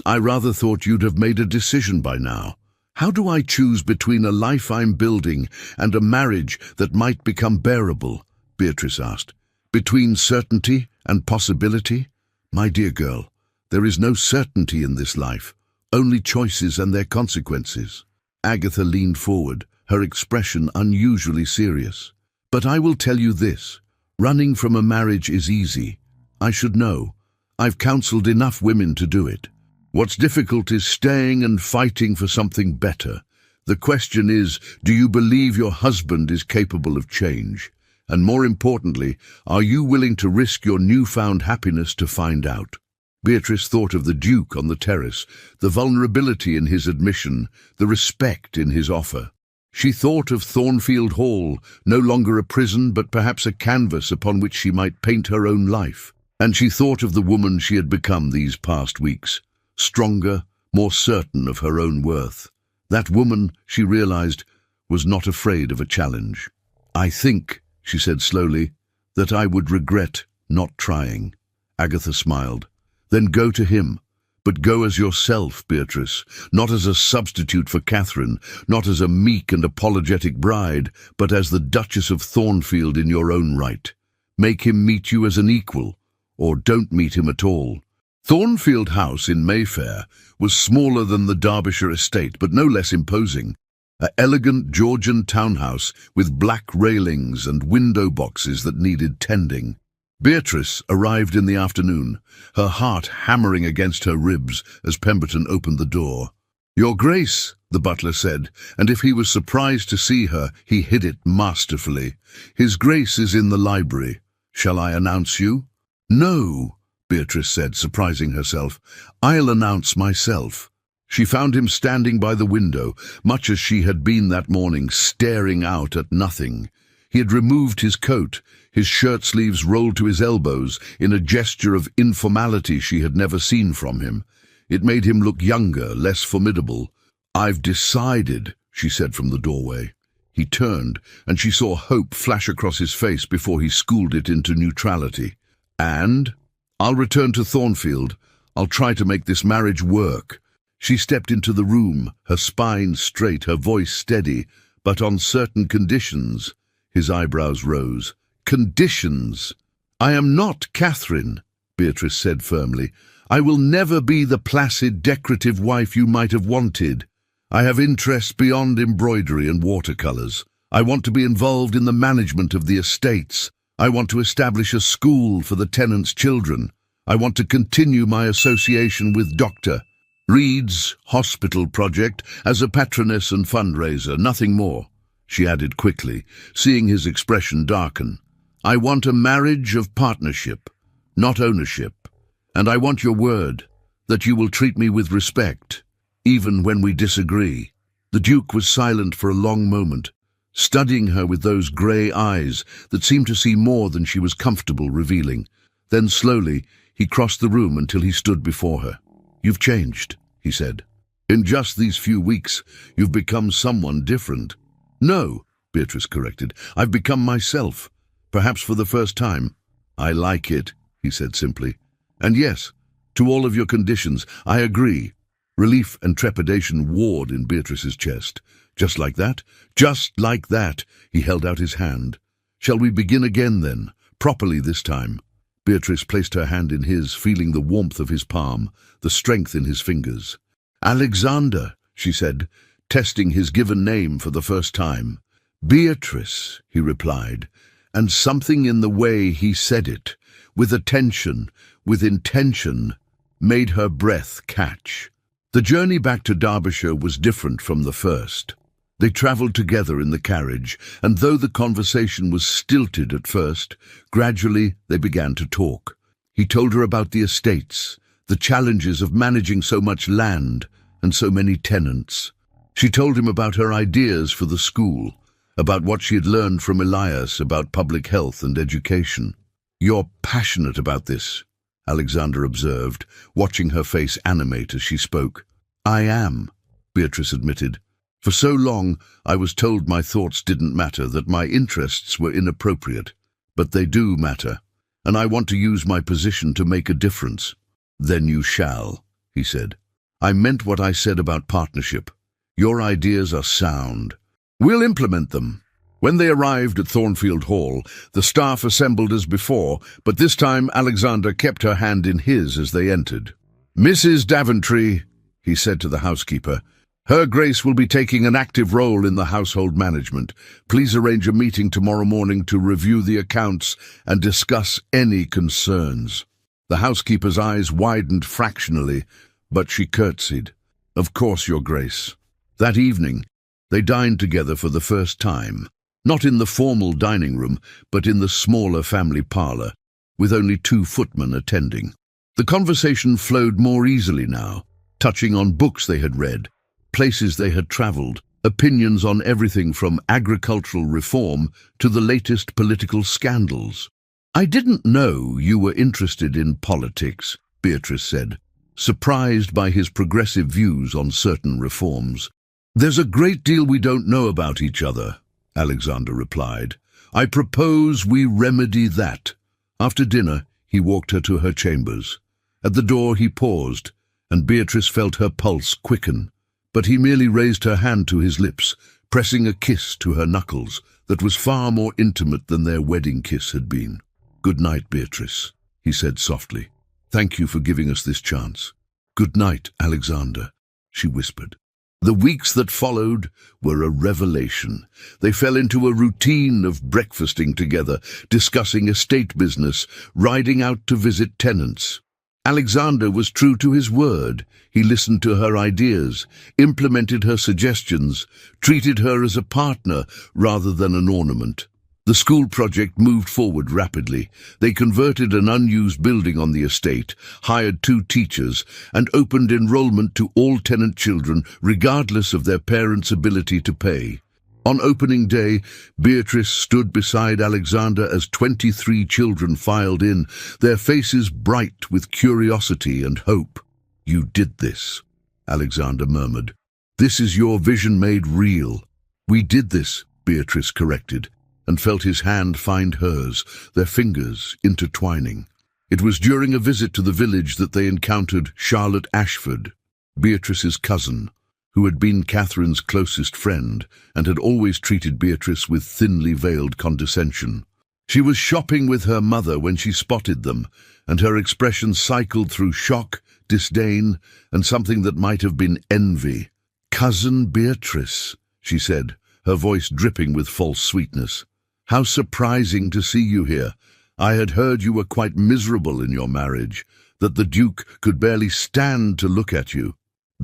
"I rather thought you'd have made a decision by now." "How do I choose between a life I'm building and a marriage that might become bearable?" Beatrice asked. "Between certainty and possibility? My dear girl, there is no certainty in this life, only choices and their consequences." Agatha leaned forward, her expression unusually serious. "But I will tell you this, running from a marriage is easy. I should know. I've counseled enough women to do it. What's difficult is staying and fighting for something better. The question is, do you believe your husband is capable of change? And more importantly, are you willing to risk your newfound happiness to find out?" Beatrice thought of the Duke on the terrace, the vulnerability in his admission, the respect in his offer. She thought of Thornfield Hall, no longer a prison but perhaps a canvas upon which she might paint her own life. And she thought of the woman she had become these past weeks. Stronger, more certain of her own worth. That woman, she realized, was not afraid of a challenge. "I think," she said slowly, "that I would regret not trying." Agatha smiled. "Then go to him. But go as yourself, Beatrice, not as a substitute for Catherine, not as a meek and apologetic bride, but as the Duchess of Thornfield in your own right. Make him meet you as an equal, or don't meet him at all." Thornfield House in Mayfair was smaller than the Derbyshire estate, but no less imposing. An elegant Georgian townhouse with black railings and window boxes that needed tending. Beatrice arrived in the afternoon, her heart hammering against her ribs as Pemberton opened the door. "Your Grace," the butler said, and if he was surprised to see her, he hid it masterfully. "His Grace is in the library. Shall I announce you?" "No," Beatrice said, surprising herself. "I'll announce myself." She found him standing by the window, much as she had been that morning, staring out at nothing. He had removed his coat, his shirt sleeves rolled to his elbows, in a gesture of informality she had never seen from him. It made him look younger, less formidable. "I've decided," she said from the doorway. He turned, and she saw hope flash across his face before he schooled it into neutrality. "And? I'll return to Thornfield. I'll try to make this marriage work." She stepped into the room, her spine straight, her voice steady, but on certain conditions. His eyebrows rose. "Conditions?" "I am not Catherine," Beatrice said firmly. "I will never be the placid, decorative wife you might have wanted. I have interests beyond embroidery and watercolors. I want to be involved in the management of the estates. I want to establish a school for the tenants' children. I want to continue my association with Dr. Reed's hospital project as a patroness and fundraiser, nothing more," she added quickly, seeing his expression darken. "I want a marriage of partnership, not ownership. And I want your word that you will treat me with respect, even when we disagree." The Duke was silent for a long moment, studying her with those grey eyes that seemed to see more than she was comfortable revealing. Then slowly he crossed the room until he stood before her. "You've changed," he said. "In just these few weeks, you've become someone different." "No," Beatrice corrected. "I've become myself, perhaps for the first time." "I like it," he said simply. "And yes, to all of your conditions, I agree." Relief and trepidation warred in Beatrice's chest. "Just like that? Just like that?" He held out his hand. "Shall we begin again then, properly this time?" Beatrice placed her hand in his, feeling the warmth of his palm, the strength in his fingers. "Alexander," she said, testing his given name for the first time. "Beatrice," he replied, and something in the way he said it, with attention, with intention, made her breath catch. The journey back to Derbyshire was different from the first. They travelled together in the carriage, and though the conversation was stilted at first, gradually they began to talk. He told her about the estates, the challenges of managing so much land and so many tenants. She told him about her ideas for the school, about what she had learned from Elias about public health and education. "You're passionate about this," Alexander observed, watching her face animate as she spoke. "I am," Beatrice admitted. "For so long I was told my thoughts didn't matter, that my interests were inappropriate. But they do matter, and I want to use my position to make a difference." "Then you shall," he said. "I meant what I said about partnership. Your ideas are sound. We'll implement them." When they arrived at Thornfield Hall, the staff assembled as before, but this time Alexander kept her hand in his as they entered. "Mrs. Daventry," he said to the housekeeper, "Her Grace will be taking an active role in the household management. Please arrange a meeting tomorrow morning to review the accounts and discuss any concerns." The housekeeper's eyes widened fractionally, but she curtsied. "Of course, Your Grace." That evening, they dined together for the first time, not in the formal dining room, but in the smaller family parlour, with only 2 footmen attending. The conversation flowed more easily now, touching on books they had read, places they had travelled, opinions on everything from agricultural reform to the latest political scandals. "I didn't know you were interested in politics," Beatrice said, surprised by his progressive views on certain reforms. "There's a great deal we don't know about each other," Alexander replied. "I propose we remedy that." After dinner, he walked her to her chambers. At the door he paused, and Beatrice felt her pulse quicken. But he merely raised her hand to his lips, pressing a kiss to her knuckles that was far more intimate than their wedding kiss had been. "Good night, Beatrice," he said softly. "Thank you for giving us this chance." "Good night, Alexander," she whispered. The weeks that followed were a revelation. They fell into a routine of breakfasting together, discussing estate business, riding out to visit tenants. Alexander was true to his word. He listened to her ideas, implemented her suggestions, treated her as a partner rather than an ornament. The school project moved forward rapidly. They converted an unused building on the estate, hired 2 teachers, and opened enrollment to all tenant children, regardless of their parents' ability to pay. On opening day, Beatrice stood beside Alexander as 23 children filed in, their faces bright with curiosity and hope. "You did this," Alexander murmured. "This is your vision made real." "We did this," Beatrice corrected, and felt his hand find hers, their fingers intertwining. It was during a visit to the village that they encountered Charlotte Ashford, Beatrice's cousin, who had been Catherine's closest friend and had always treated Beatrice with thinly veiled condescension. She was shopping with her mother when she spotted them, and her expression cycled through shock, disdain, and something that might have been envy. "Cousin Beatrice," she said, her voice dripping with false sweetness. "How surprising to see you here. I had heard you were quite miserable in your marriage, that the Duke could barely stand to look at you."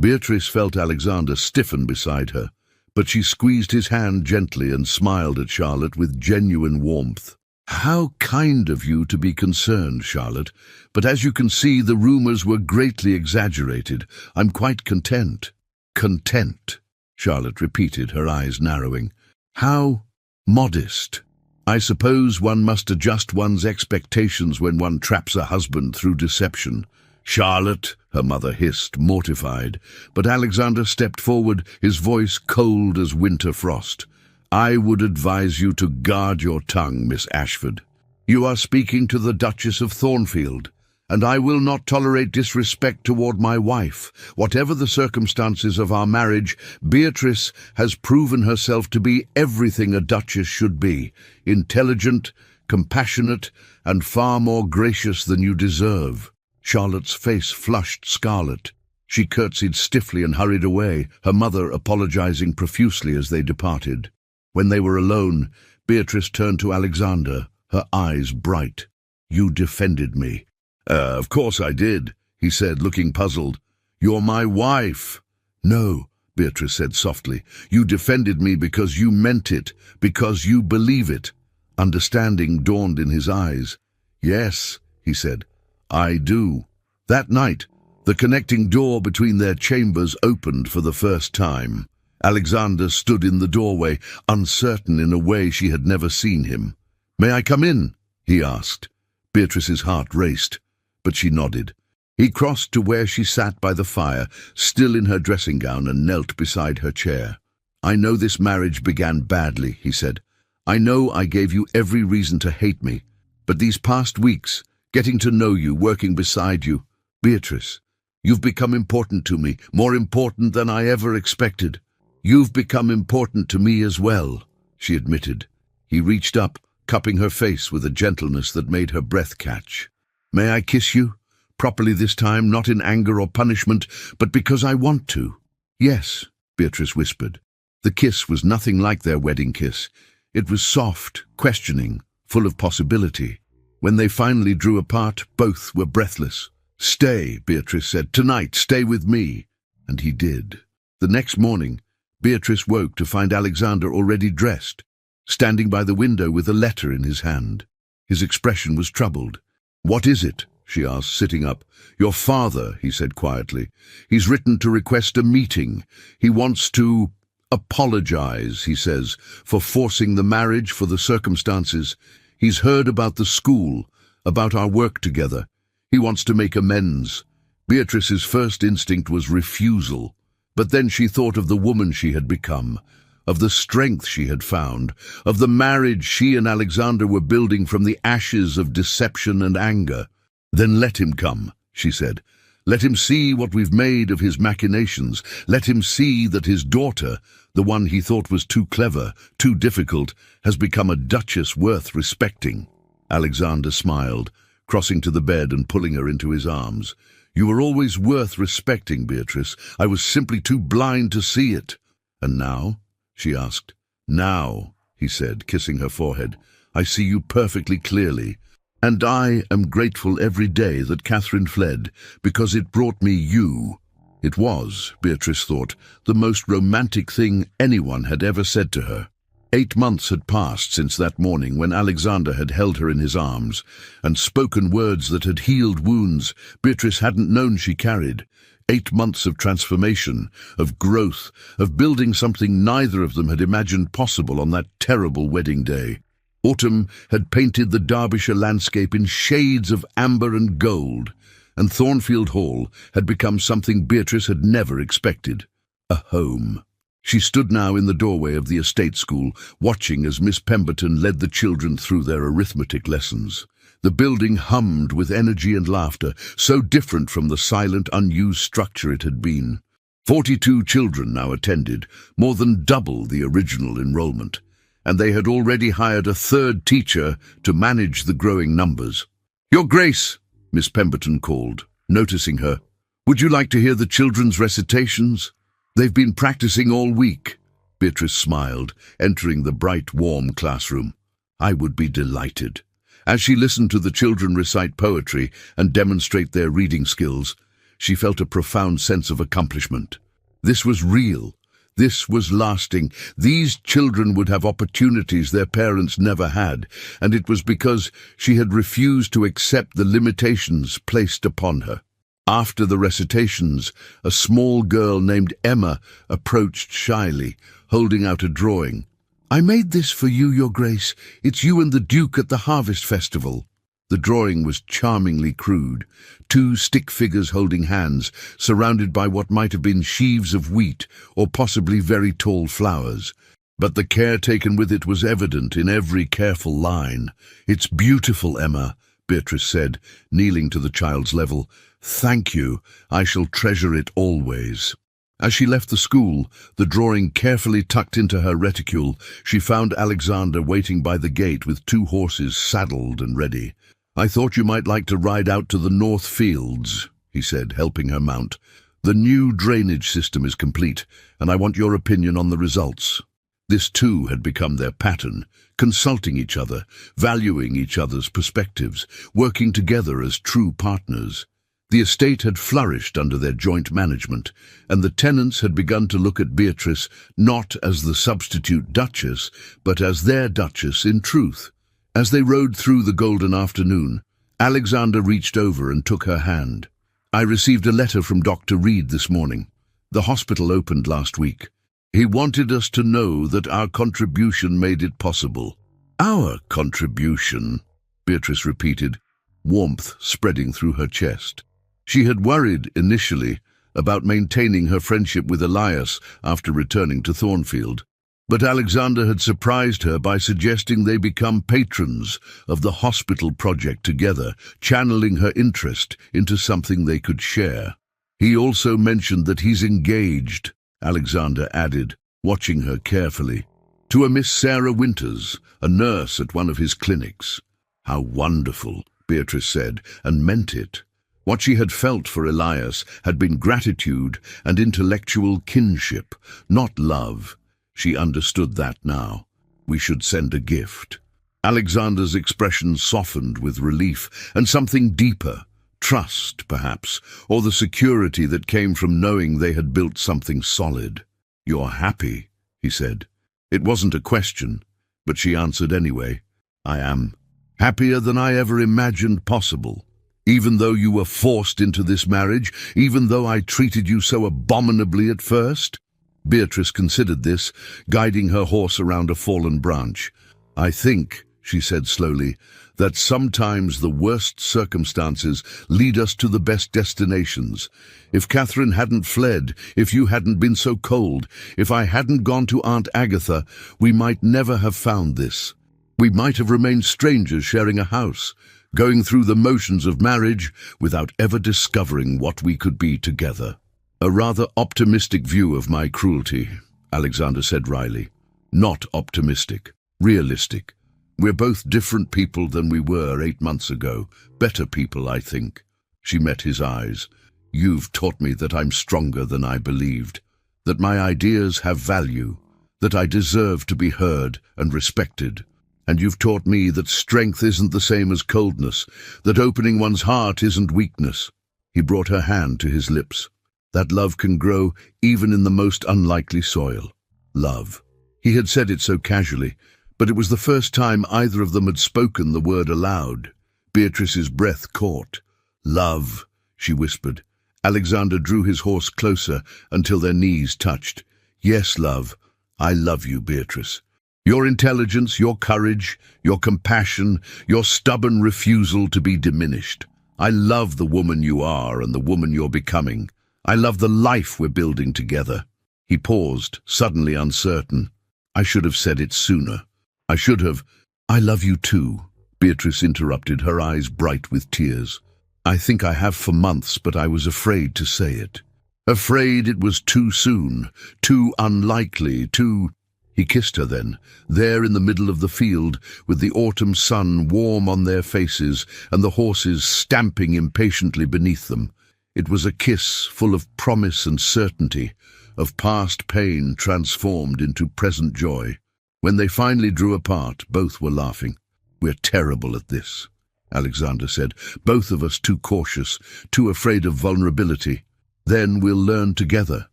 Beatrice felt Alexander stiffen beside her, but she squeezed his hand gently and smiled at Charlotte with genuine warmth. "How kind of you to be concerned, Charlotte, but as you can see, the rumors were greatly exaggerated. I'm quite content." "Content," Charlotte repeated, her eyes narrowing. "How modest. I suppose one must adjust one's expectations when one traps a husband through deception." "Charlotte," her mother hissed, mortified, but Alexander stepped forward, his voice cold as winter frost. "I would advise you to guard your tongue, Miss Ashford. You are speaking to the Duchess of Thornfield, and I will not tolerate disrespect toward my wife. Whatever the circumstances of our marriage, Beatrice has proven herself to be everything a duchess should be: intelligent, compassionate, and far more gracious than you deserve." Charlotte's face flushed scarlet. She curtsied stiffly and hurried away, her mother apologizing profusely as they departed. When they were alone, Beatrice turned to Alexander, her eyes bright. "You defended me." Of course I did," he said, looking puzzled. "You're my wife." "No," Beatrice said softly. "You defended me because you meant it, because you believe it." Understanding dawned in his eyes. "Yes," he said, "I do." That night, the connecting door between their chambers opened for the first time. Alexander stood in the doorway, uncertain in a way she had never seen him. "May I come in?" he asked. Beatrice's heart raced, but she nodded. He crossed to where she sat by the fire, still in her dressing gown, and knelt beside her chair. "I know this marriage began badly," he said. "I know I gave you every reason to hate me. But these past weeks, getting to know you, working beside you, Beatrice, you've become important to me, more important than I ever expected." "You've become important to me as well," she admitted. He reached up, cupping her face with a gentleness that made her breath catch. "May I kiss you? Properly this time, not in anger or punishment, but because I want to." "Yes," Beatrice whispered. The kiss was nothing like their wedding kiss. It was soft, questioning, full of possibility. When they finally drew apart, both were breathless. "Stay," Beatrice said. "Tonight, stay with me." And he did. The next morning, Beatrice woke to find Alexander already dressed, standing by the window with a letter in his hand. His expression was troubled. "What is it?" she asked, sitting up. "Your father," he said quietly. "He's written to request a meeting. He wants to apologize, he says, for forcing the marriage, for the circumstances. He's heard about the school, about our work together. He wants to make amends." Beatrice's first instinct was refusal, but then she thought of the woman she had become, of the strength she had found, of the marriage she and Alexander were building from the ashes of deception and anger. "Then let him come," she said. "Let him see what we've made of his machinations. Let him see that his daughter, the one he thought was too clever, too difficult, has become a duchess worth respecting." Alexander smiled, crossing to the bed and pulling her into his arms. "You were always worth respecting, Beatrice. I was simply too blind to see it." "And now?" she asked. "Now," he said, kissing her forehead, "I see you perfectly clearly. And I am grateful every day that Catherine fled, because it brought me you. It was, Beatrice thought, the most romantic thing anyone had ever said to her. 8 months had passed since that morning when Alexander had held her in his arms, and spoken words that had healed wounds Beatrice hadn't known she carried. 8 months of transformation, of growth, of building something neither of them had imagined possible on that terrible wedding day. Autumn had painted the Derbyshire landscape in shades of amber and gold, and Thornfield Hall had become something Beatrice had never expected: a home. She stood now in the doorway of the estate school, watching as Miss Pemberton led the children through their arithmetic lessons. The building hummed with energy and laughter, so different from the silent, unused structure it had been. 42 children now attended, more than double the original enrollment, and they had already hired a third teacher to manage the growing numbers. "Your Grace," Miss Pemberton called, noticing her, "would you like to hear the children's recitations? They've been practicing all week." Beatrice smiled, entering the bright, warm classroom. "I would be delighted." As she listened to the children recite poetry and demonstrate their reading skills, she felt a profound sense of accomplishment. This was real. This was lasting. These children would have opportunities their parents never had, and it was because she had refused to accept the limitations placed upon her. After the recitations, a small girl named Emma approached shyly, holding out a drawing. "I made this for you, Your Grace. It's you and the Duke at the Harvest Festival." The drawing was charmingly crude: 2 stick figures holding hands, surrounded by what might have been sheaves of wheat or possibly very tall flowers. But the care taken with it was evident in every careful line. "It's beautiful, Emma," Beatrice said, kneeling to the child's level. "Thank you. I shall treasure it always." As she left the school, the drawing carefully tucked into her reticule, she found Alexander waiting by the gate with 2 horses saddled and ready. "I thought you might like to ride out to the North Fields," he said, helping her mount. "The new drainage system is complete, and I want your opinion on the results." This too had become their pattern: consulting each other, valuing each other's perspectives, working together as true partners. The estate had flourished under their joint management, and the tenants had begun to look at Beatrice not as the substitute duchess, but as their duchess in truth. As they rode through the golden afternoon, Alexander reached over and took her hand. "I received a letter from Dr. Reed this morning. The hospital opened last week. He wanted us to know that our contribution made it possible." "Our contribution," Beatrice repeated, warmth spreading through her chest. She had worried initially about maintaining her friendship with Elias after returning to Thornfield. But Alexander had surprised her by suggesting they become patrons of the hospital project together, channeling her interest into something they could share. "He also mentioned that he's engaged," Alexander added, watching her carefully, "to a Miss Sarah Winters, a nurse at one of his clinics." "How wonderful," Beatrice said, and meant it. What she had felt for Elias had been gratitude and intellectual kinship, not love. She understood that now. "We should send a gift." Alexander's expression softened with relief and something deeper, trust, perhaps, or the security that came from knowing they had built something solid. "You're happy," he said. It wasn't a question, but she answered anyway. "I am. Happier than I ever imagined possible. Even though you were forced into this marriage, even though I treated you so abominably at first." Beatrice considered this, guiding her horse around a fallen branch. "I think," she said slowly, "that sometimes the worst circumstances lead us to the best destinations. If Catherine hadn't fled, if you hadn't been so cold, if I hadn't gone to Aunt Agatha, we might never have found this. We might have remained strangers sharing a house, going through the motions of marriage without ever discovering what we could be together." "A rather optimistic view of my cruelty," Alexander said wryly. "Not optimistic, realistic. We're both different people than we were 8 months ago. Better people, I think." She met his eyes. "You've taught me that I'm stronger than I believed, that my ideas have value, that I deserve to be heard and respected." And you've taught me that strength isn't the same as coldness, that opening one's heart isn't weakness. He brought her hand to his lips. That love can grow even in the most unlikely soil. Love. He had said it so casually, but it was the first time either of them had spoken the word aloud. Beatrice's breath caught. "Love," she whispered. Alexander drew his horse closer until their knees touched. "Yes, love. I love you, Beatrice. Your intelligence, your courage, your compassion, your stubborn refusal to be diminished. I love the woman you are and the woman you're becoming. I love the life we're building together." He paused, suddenly uncertain. "I should have said it sooner. I should have—" "I love you too," Beatrice interrupted, her eyes bright with tears. "I think I have for months, but I was afraid to say it. Afraid it was too soon, too unlikely, too—" He kissed her then, there in the middle of the field, with the autumn sun warm on their faces and the horses stamping impatiently beneath them. It was a kiss full of promise and certainty, of past pain transformed into present joy. When they finally drew apart, both were laughing. "We're terrible at this," Alexander said, "both of us too cautious, too afraid of vulnerability." "Then we'll learn together,"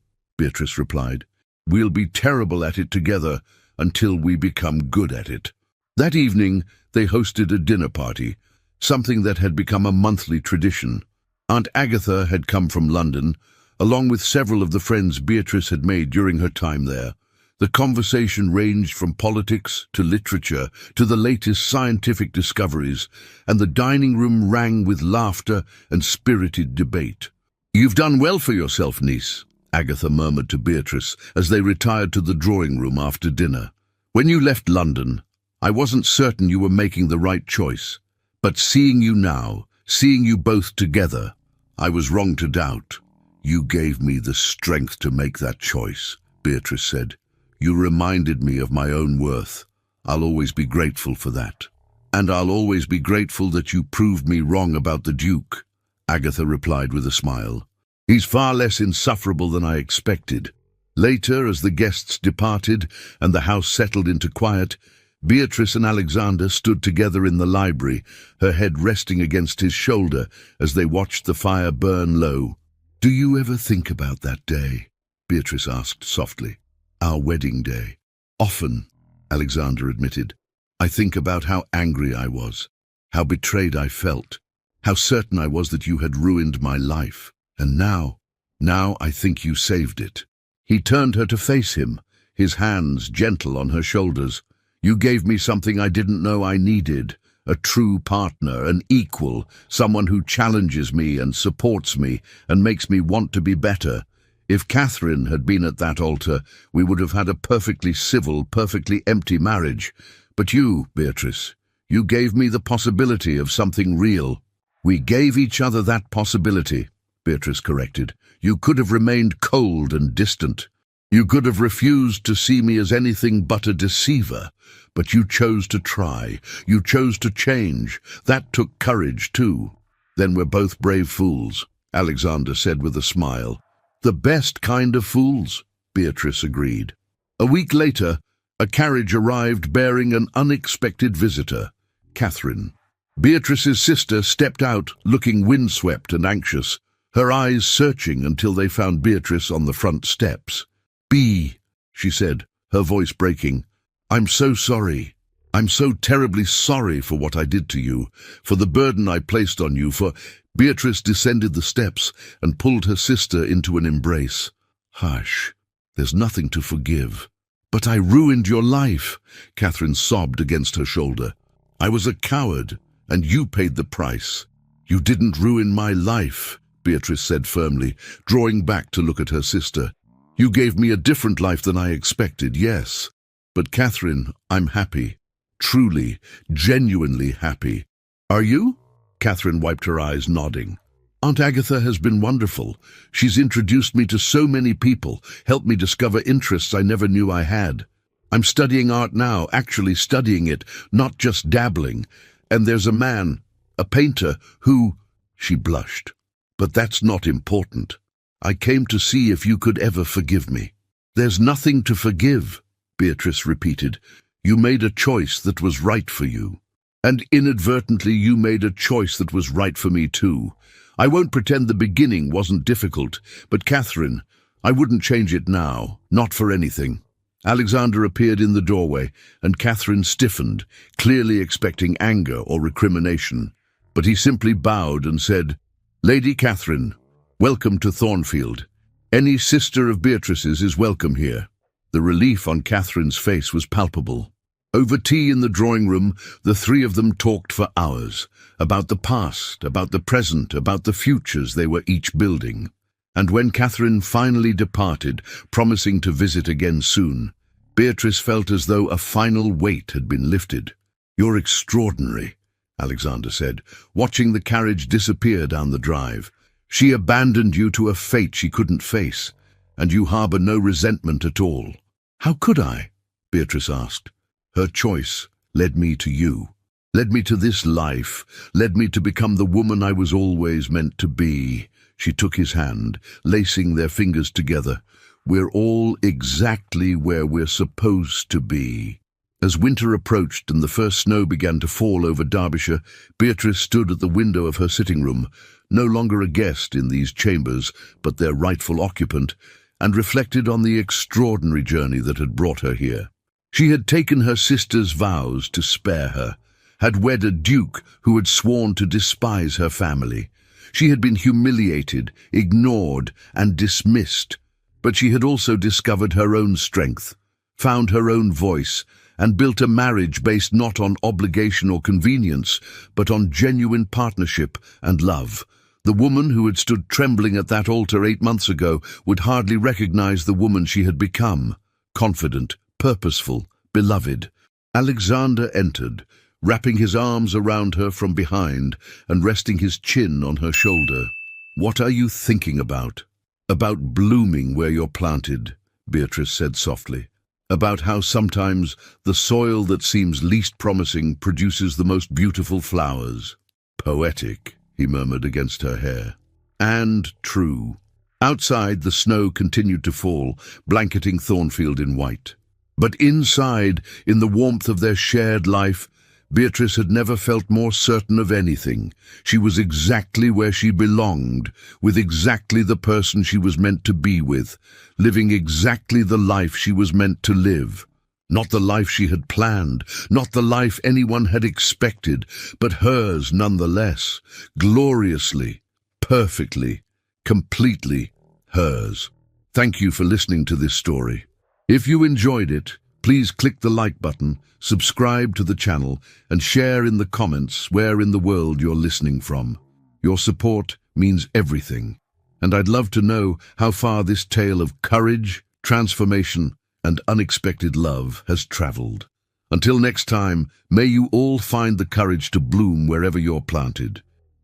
Beatrice replied. "We'll be terrible at it together until we become good at it." That evening, they hosted a dinner party, something that had become a monthly tradition. Aunt Agatha had come from London, along with several of the friends Beatrice had made during her time there. The conversation ranged from politics to literature to the latest scientific discoveries, and the dining room rang with laughter and spirited debate. "You've done well for yourself, niece," Agatha murmured to Beatrice as they retired to the drawing room after dinner. "When you left London, I wasn't certain you were making the right choice. But seeing you now, seeing you both together, I was wrong to doubt." "You gave me the strength to make that choice," Beatrice said. "You reminded me of my own worth. I'll always be grateful for that." "And I'll always be grateful that you proved me wrong about the Duke," Agatha replied with a smile. "He's far less insufferable than I expected." Later, as the guests departed and the house settled into quiet, Beatrice and Alexander stood together in the library, her head resting against his shoulder as they watched the fire burn low. "Do you ever think about that day?" Beatrice asked softly. "Our wedding day." "Often," Alexander admitted. "I think about how angry I was, how betrayed I felt, how certain I was that you had ruined my life. And now I think you saved it." He turned her to face him, his hands gentle on her shoulders. "You gave me something I didn't know I needed, a true partner, an equal, someone who challenges me and supports me and makes me want to be better. If Catherine had been at that altar, we would have had a perfectly civil, perfectly empty marriage. But you, Beatrice, you gave me the possibility of something real." "We gave each other that possibility," Beatrice corrected. "You could have remained cold and distant. You could have refused to see me as anything but a deceiver. But you chose to try. You chose to change. That took courage, too." "Then we're both brave fools," Alexander said with a smile. "The best kind of fools," Beatrice agreed. A week later, a carriage arrived bearing an unexpected visitor, Catherine. Beatrice's sister stepped out, looking windswept and anxious, her eyes searching until they found Beatrice on the front steps. "Bea," she said, her voice breaking, "I'm so sorry. I'm so terribly sorry for what I did to you, for the burden I placed on you, for—" Beatrice descended the steps and pulled her sister into an embrace. "Hush, there's nothing to forgive." "But I ruined your life," Catherine sobbed against her shoulder. "I was a coward, and you paid the price." "You didn't ruin my life," Beatrice said firmly, drawing back to look at her sister. "You gave me a different life than I expected, yes. But Catherine, I'm happy. Truly, genuinely happy." "Are you?" Catherine wiped her eyes, nodding. "Aunt Agatha has been wonderful. She's introduced me to so many people, helped me discover interests I never knew I had. I'm studying art now, actually studying it, not just dabbling. And there's a man, a painter, who—" She blushed. "But that's not important. I came to see if you could ever forgive me." "There's nothing to forgive," Beatrice repeated. You made a choice that was right for you. And inadvertently you made a choice that was right for me too. I won't pretend the beginning wasn't difficult, but Catherine, I wouldn't change it now, not for anything. Alexander appeared in the doorway, and Catherine stiffened, clearly expecting anger or recrimination. But he simply bowed and said, "Lady Catherine, welcome to Thornfield. Any sister of Beatrice's is welcome here." The relief on Catherine's face was palpable. Over tea in the drawing room, the three of them talked for hours, about the past, about the present, about the futures they were each building. And when Catherine finally departed, promising to visit again soon, Beatrice felt as though a final weight had been lifted. "You're extraordinary," Alexander said, watching the carriage disappear down the drive. "She abandoned you to a fate she couldn't face, and you harbor no resentment at all." "How could I?" Beatrice asked. "Her choice led me to you, led me to this life, led me to become the woman I was always meant to be." She took his hand, lacing their fingers together. "We're all exactly where we're supposed to be." As winter approached and the first snow began to fall over Derbyshire, Beatrice stood at the window of her sitting room, no longer a guest in these chambers, but their rightful occupant, and reflected on the extraordinary journey that had brought her here. She had taken her sister's vows to spare her, had wed a duke who had sworn to despise her family. She had been humiliated, ignored, and dismissed, but she had also discovered her own strength, found her own voice, and built a marriage based not on obligation or convenience, but on genuine partnership and love. The woman who had stood trembling at that altar 8 months ago would hardly recognize the woman she had become, confident, purposeful, beloved. Alexander entered, wrapping his arms around her from behind and resting his chin on her shoulder. "What are you thinking about?" "About blooming where you're planted," Beatrice said softly. "About how sometimes the soil that seems least promising produces the most beautiful flowers." "Poetic," he murmured against her hair. "And true." Outside, the snow continued to fall, blanketing Thornfield in white. But inside, in the warmth of their shared life, Beatrice had never felt more certain of anything. She was exactly where she belonged, with exactly the person she was meant to be with, living exactly the life she was meant to live. Not the life she had planned, not the life anyone had expected, but hers nonetheless, gloriously, perfectly, completely hers. Thank you for listening to this story. If you enjoyed it, please click the like button, subscribe to the channel, and share in the comments where in the world you're listening from. Your support means everything, and I'd love to know how far this tale of courage, transformation, and unexpected love has traveled. Until next time, may you all find the courage to bloom wherever you're planted.